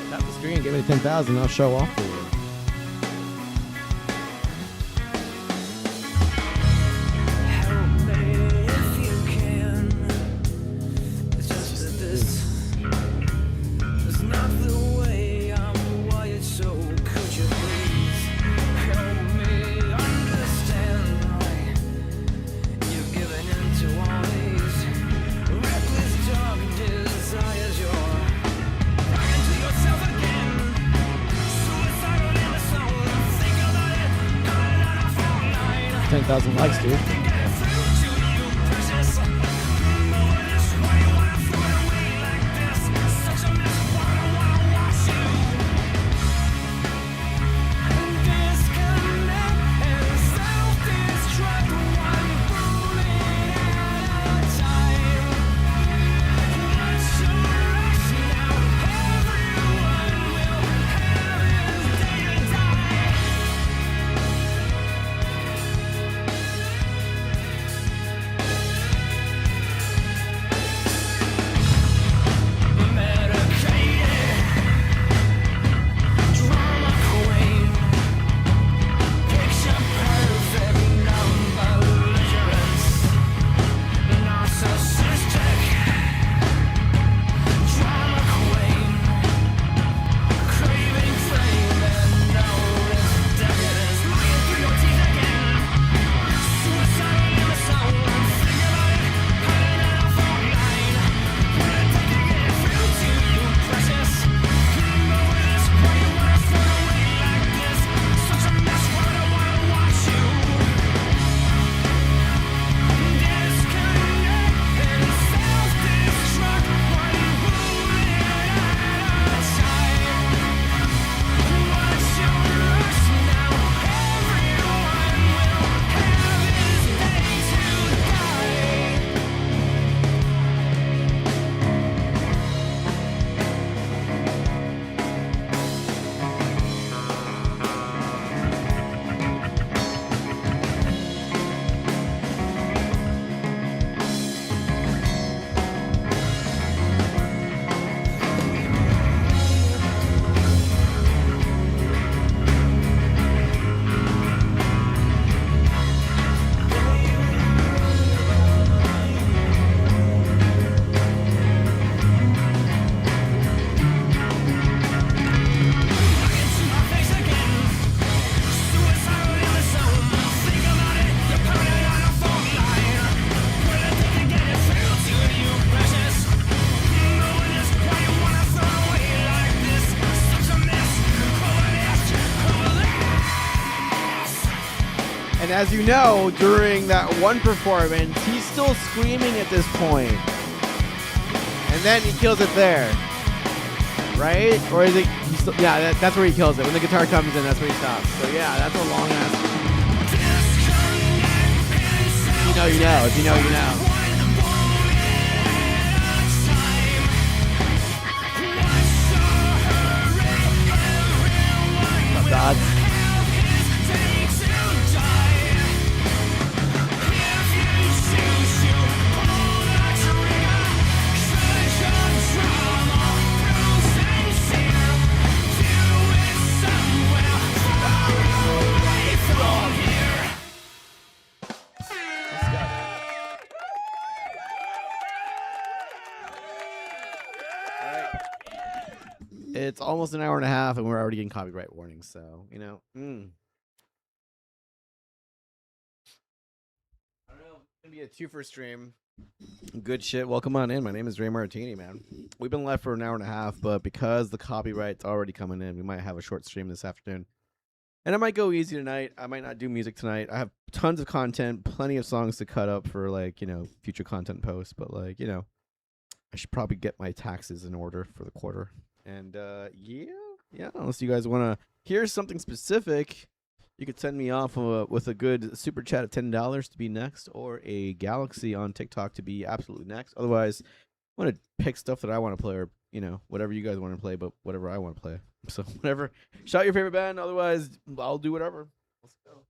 Tap the screen, give me 10,000, I'll show off for you. Thousand likes, dude. And as you know, during that one performance, he's still screaming at this point. And then he kills it there. Right? Or is it... Still, yeah, that's where he kills it. When the guitar comes in, that's where he stops. So yeah, that's a long ass... If you know, you know. If you know, you know. What's up, Dodds? it's almost an hour and a half, and we're already getting copyright warnings. So I don't know. It's gonna be a 2 for stream. Good shit. Welcome on in. My name is Ray Martini, man. We've been live for an hour and a half, but because the copyright's already coming in, we might have a short stream this afternoon. And I might go easy tonight. I might not do music tonight. I have tons of content, plenty of songs to cut up for future content posts. But I should probably get my taxes in order for the quarter. And yeah. Unless you guys want to hear something specific, you could send me off with a good super chat of $10 to be next, or a galaxy on TikTok to be absolutely next. Otherwise, I want to pick stuff that I want to play, or whatever you guys want to play, but whatever I want to play. So whatever. Shout your favorite band. Otherwise, I'll do whatever. Let's go.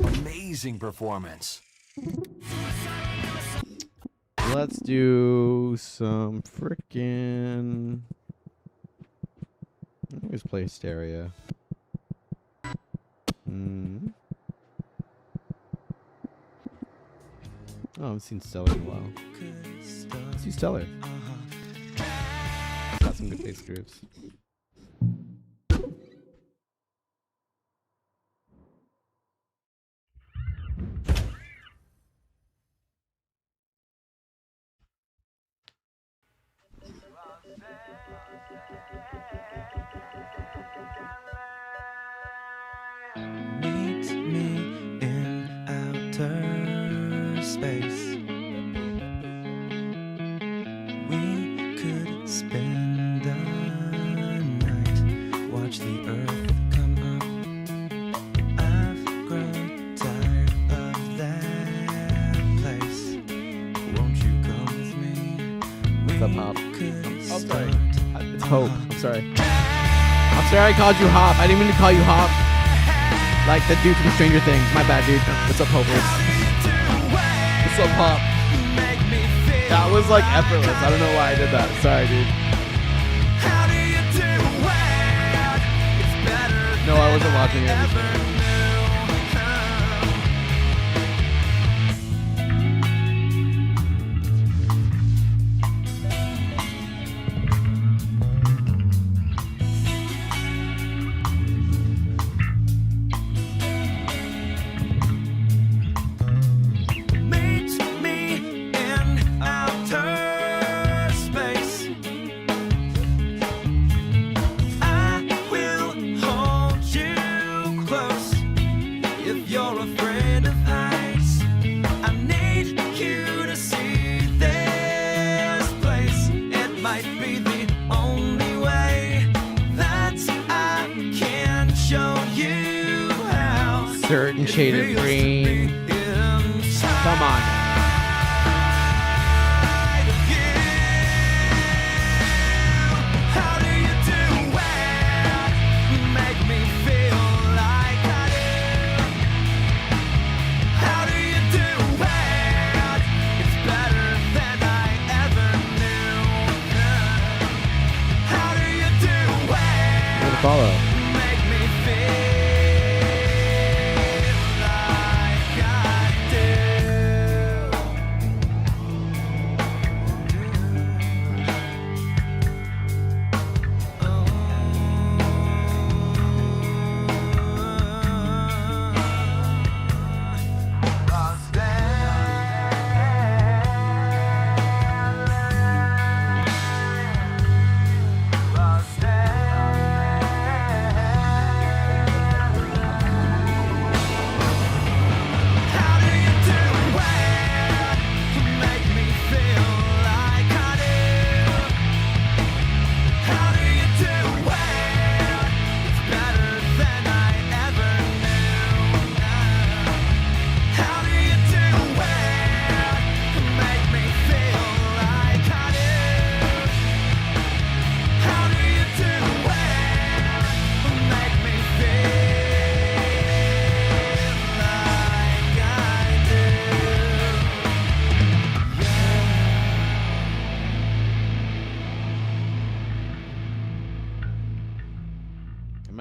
Amazing performance. Let's do some freaking. Let's play Hysteria. Oh, I haven't seen Stellar in a while. Let's see Stellar. Got some good bass grooves. Meet me in outer space. We could spend the night, watch the earth come up. I've grown tired of that place. Won't you come with me? What's up, Hop? I'm sorry. It's Hope. I'm sorry. I'm sorry I called you Hop. I didn't mean to call you Hop. Like the dude from Stranger Things. My bad, dude. What's up, Hopeless? What's up, Hop? That was like effortless. I don't know why I did that. Sorry, dude. No, I wasn't watching it. Certain shade of green. Come on. Follow.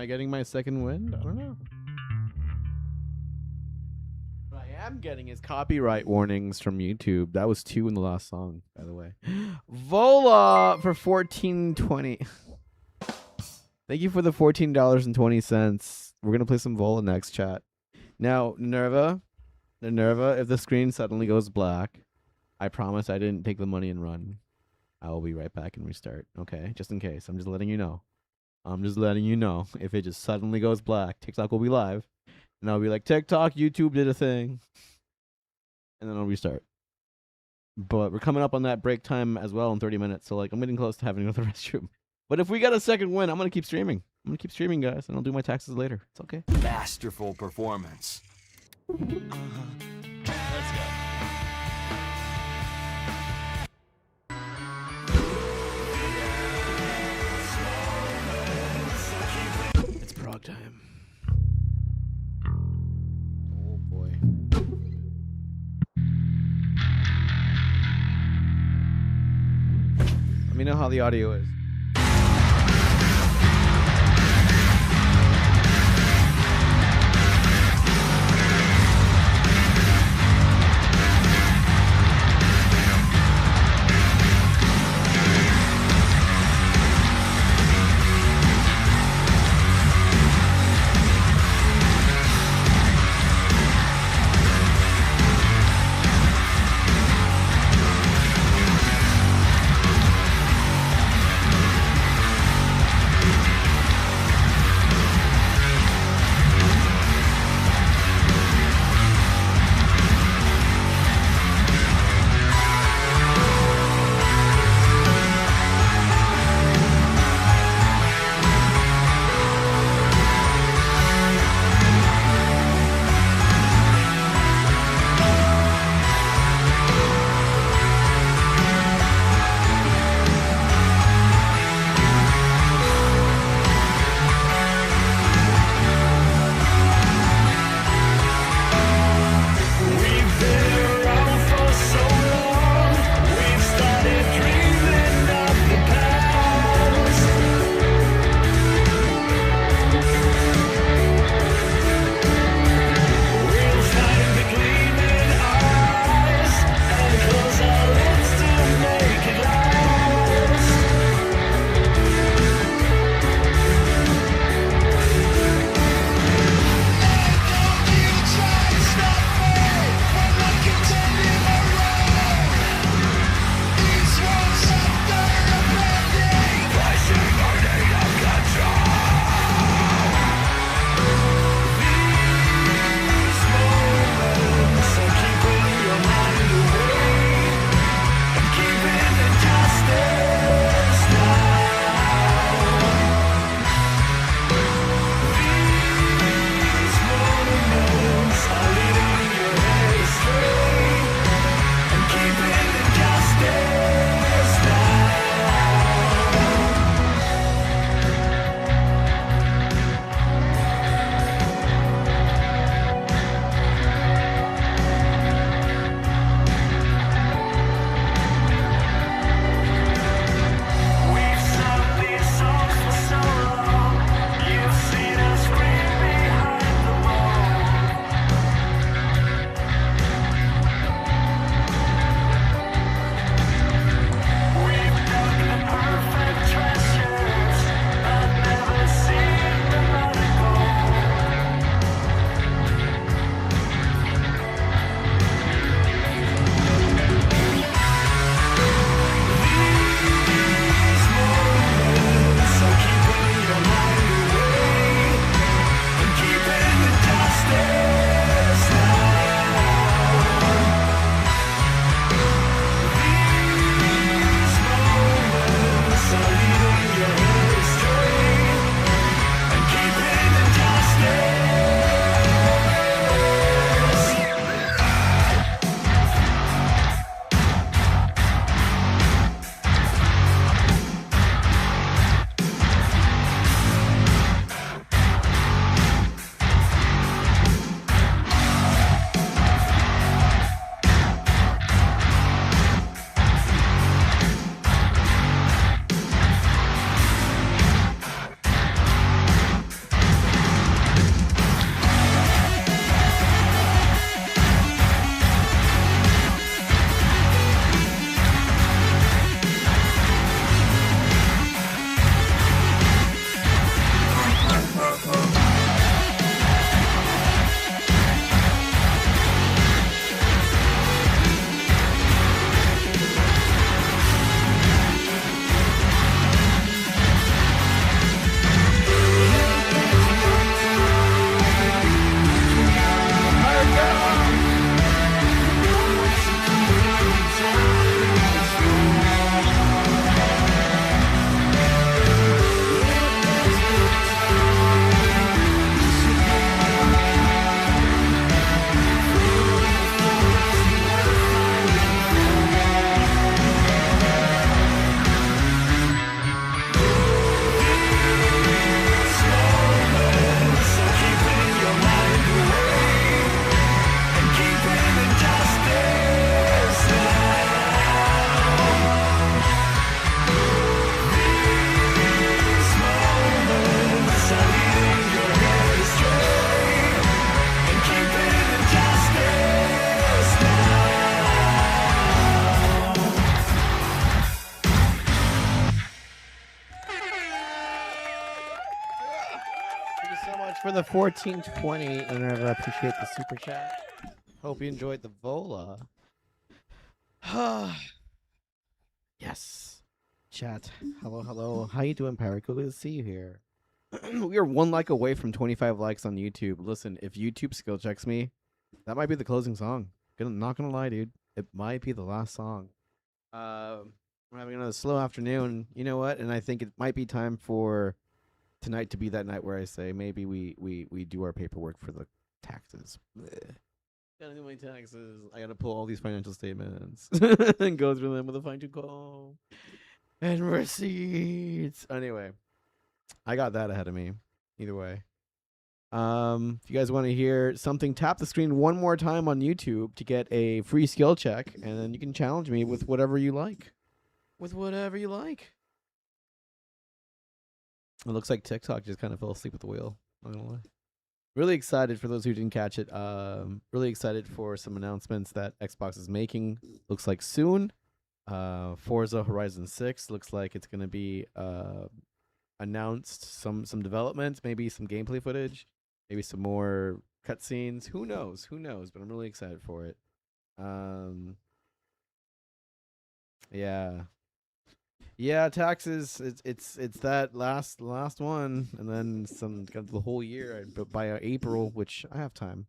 getting my second wind? I don't know. What I am getting is copyright warnings from YouTube. That was 2 in the last song, by the way. Vola for $14.20. Thank you for the $14.20. We're gonna play some Vola next, chat. Now, Minerva, if the screen suddenly goes black, I promise I didn't take the money and run. I will be right back and restart. Okay, just in case. I'm just letting you know. If it just suddenly goes black, TikTok will be live, and I'll be like, TikTok, YouTube did a thing, and then I'll restart. But we're coming up on that break time as well in 30 minutes, so like I'm getting close to having to go to the restroom. But if we get a second win, I'm gonna keep streaming. Guys, and I'll do my taxes later. It's okay. Masterful performance. Let's go. It's prog time. Oh boy. Let me know how the audio is. the 1420, and I appreciate the super chat. Hope you enjoyed the Vola. Yes. Chat. Hello, hello. How you doing, Parrot? Good to see you here. We are 1 like away from 25 likes on YouTube. Listen, if YouTube skill checks me, that might be the closing song. Not gonna lie, dude. It might be the last song. We're having another slow afternoon. You know what? And I think it might be time for tonight to be that night where I say maybe we do our paperwork for the taxes. Blech. Gotta do my taxes. I gotta pull all these financial statements and go through them with a fine tooth comb and receipts. Anyway, I got that ahead of me. Either way. If you guys want to hear something, tap the screen one more time on YouTube to get a free skill check, and then you can challenge me with whatever you like. With whatever you like. It looks like TikTok just kind of fell asleep at the wheel. Not gonna lie. Really excited for those who didn't catch it. Really excited for some announcements that Xbox is making. Looks like soon. Forza Horizon 6 looks like it's gonna be announced. Some development, maybe some gameplay footage, maybe some more cutscenes. Who knows? Who knows? But I'm really excited for it. Yeah. Yeah, taxes. It's that last one, and then some the whole year. But by April, which I have time,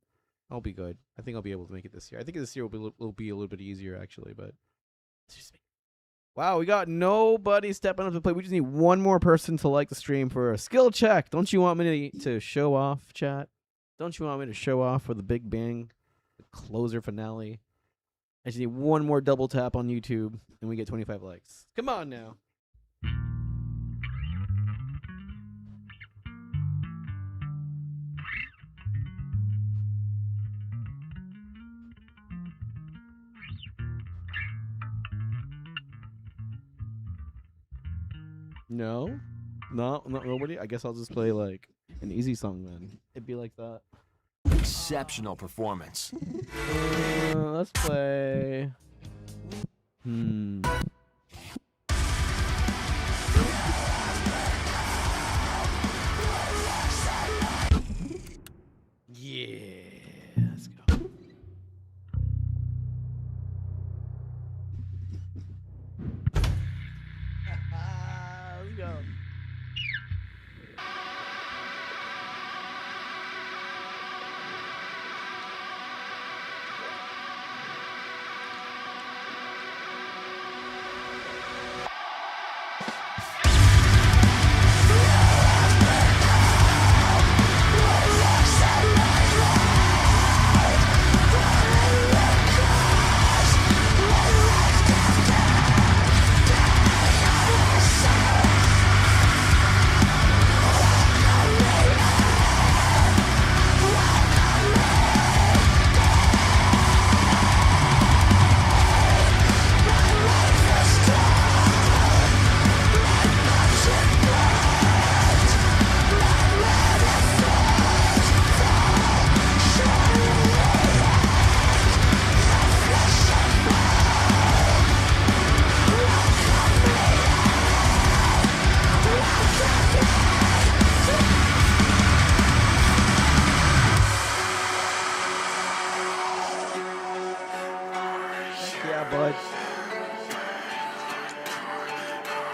I'll be good. I think I'll be able to make it this year. I think this year will be a little bit easier actually. But wow, we got nobody stepping up to play. We just need one more person to like the stream for a skill check. Don't you want me to show off, chat? Don't you want me to show off for the Big Bang, the closer finale? I just need one more double tap on YouTube, and we get 25 likes. Come on now. No? No, not nobody? I guess I'll just play, like, an easy song then. It'd be like that. Exceptional performance. Let's play. Yeah, let's go. Let's go.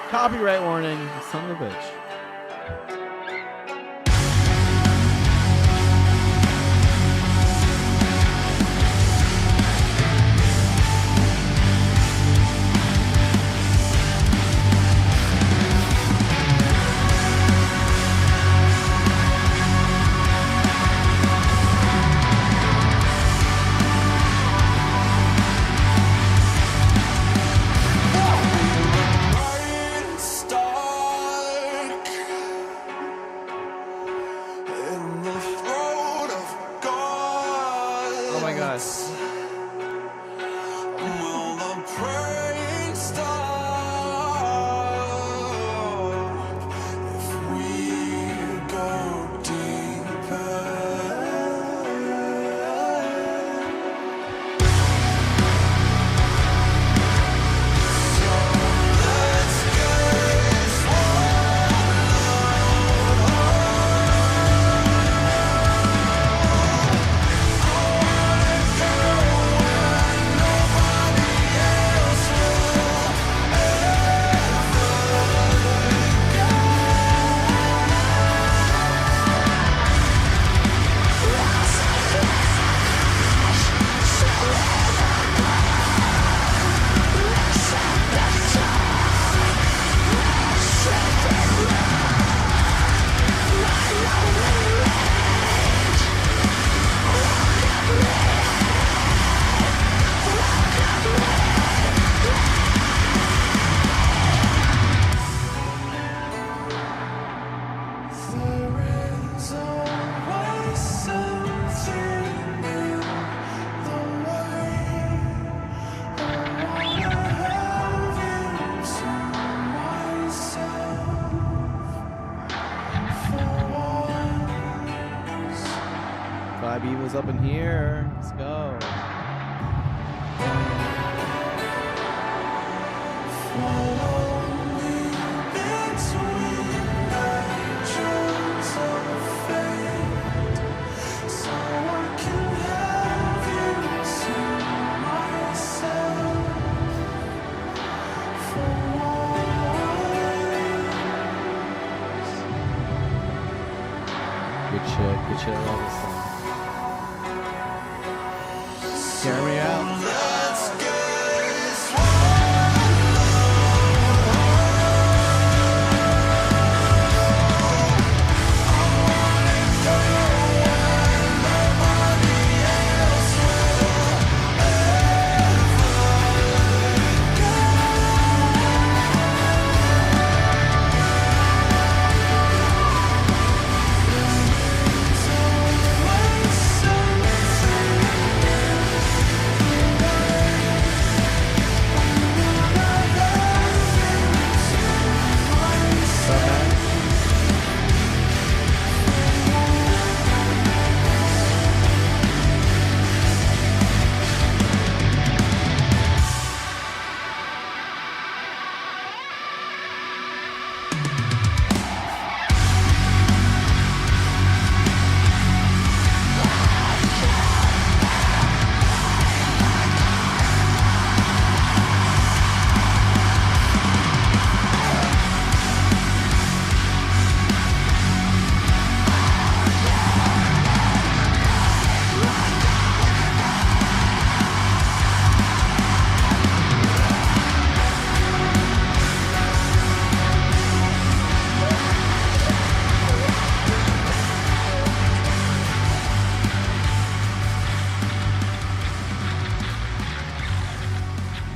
Copyright warning, son of a bitch. up in here. Let's go. Good shit. Good shit. I love this song. Hear me out.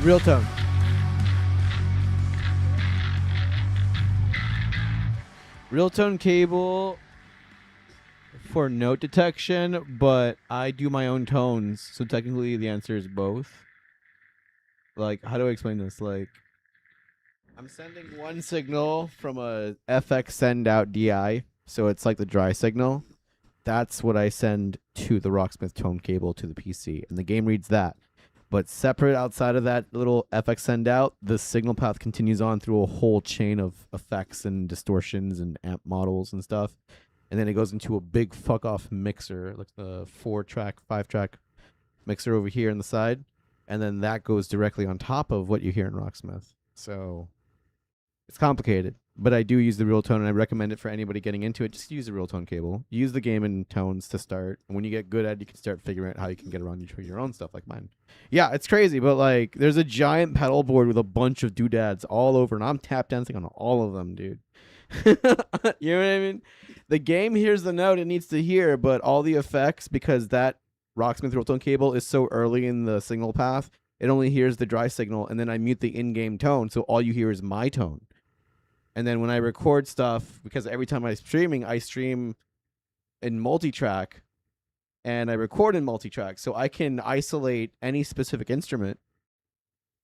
Real tone. Real tone cable for note detection, but I do my own tones, so technically the answer is both. Like, how do I explain this? Like, I'm sending one signal from a FX send out DI, so it's like the dry signal. That's what I send to the Rocksmith tone cable to the PC, and the game reads that. But separate outside of that little FX send out, the signal path continues on through a whole chain of effects and distortions and amp models and stuff. And then it goes into a big fuck off mixer, like the 4-track, 5-track mixer over here on the side. And then that goes directly on top of what you hear in Rocksmith. So it's complicated. But I do use the real tone, and I recommend it for anybody getting into it. Just use the real tone cable. Use the game in tones to start. And when you get good at it, you can start figuring out how you can get around your own stuff like mine. Yeah, it's crazy, but like there's a giant pedal board with a bunch of doodads all over, and I'm tap dancing on all of them, dude. You know what I mean? The game hears the note it needs to hear, but all the effects, because that Rocksmith real tone cable is so early in the signal path, it only hears the dry signal, and then I mute the in-game tone, so all you hear is my tone. And then when I record stuff, because every time I stream in multi-track, and I record in multi-track, so I can isolate any specific instrument.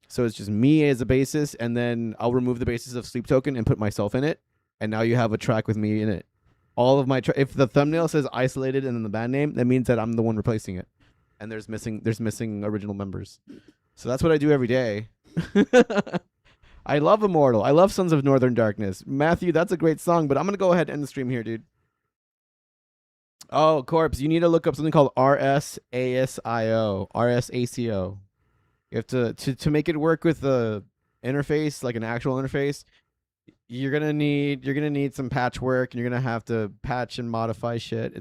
So it's just me as a bassist, and then I'll remove the bassist of Sleep Token and put myself in it, and now you have a track with me in it. All of my if the thumbnail says isolated and then the band name, that means that I'm the one replacing it, and there's missing original members. So that's what I do every day. I love Immortal. I love Sons of Northern Darkness. Matthew, that's a great song, but I'm going to go ahead and end the stream here, dude. Oh, Corpse, you need to look up something called RSASIO. RSACO. You have to make it work with the interface, like an actual interface, you're gonna need some patchwork, and you're gonna have to patch and modify shit.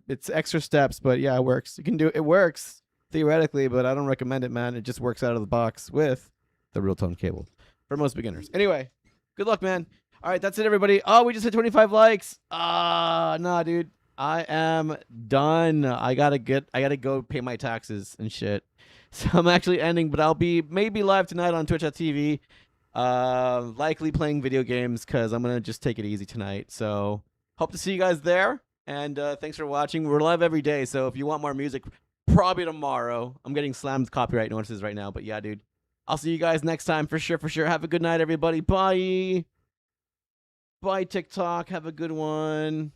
It's extra steps, but yeah, it works. You can do it. It works theoretically, but I don't recommend it, man. It just works out of the box with the real tone cable for most beginners. Anyway, good luck, man. All right, that's it, everybody. Oh, we just hit 25 likes. Nah, dude. I am done. I gotta go pay my taxes and shit. So I'm actually ending, but I'll be maybe live tonight on Twitch.tv. Likely playing video games because I'm gonna just take it easy tonight. So hope to see you guys there. And thanks for watching. We're live every day, so if you want more music, probably tomorrow. I'm getting slammed copyright notices right now, but yeah, dude. I'll see you guys next time for sure. Have a good night, everybody. Bye. Bye, TikTok. Have a good one.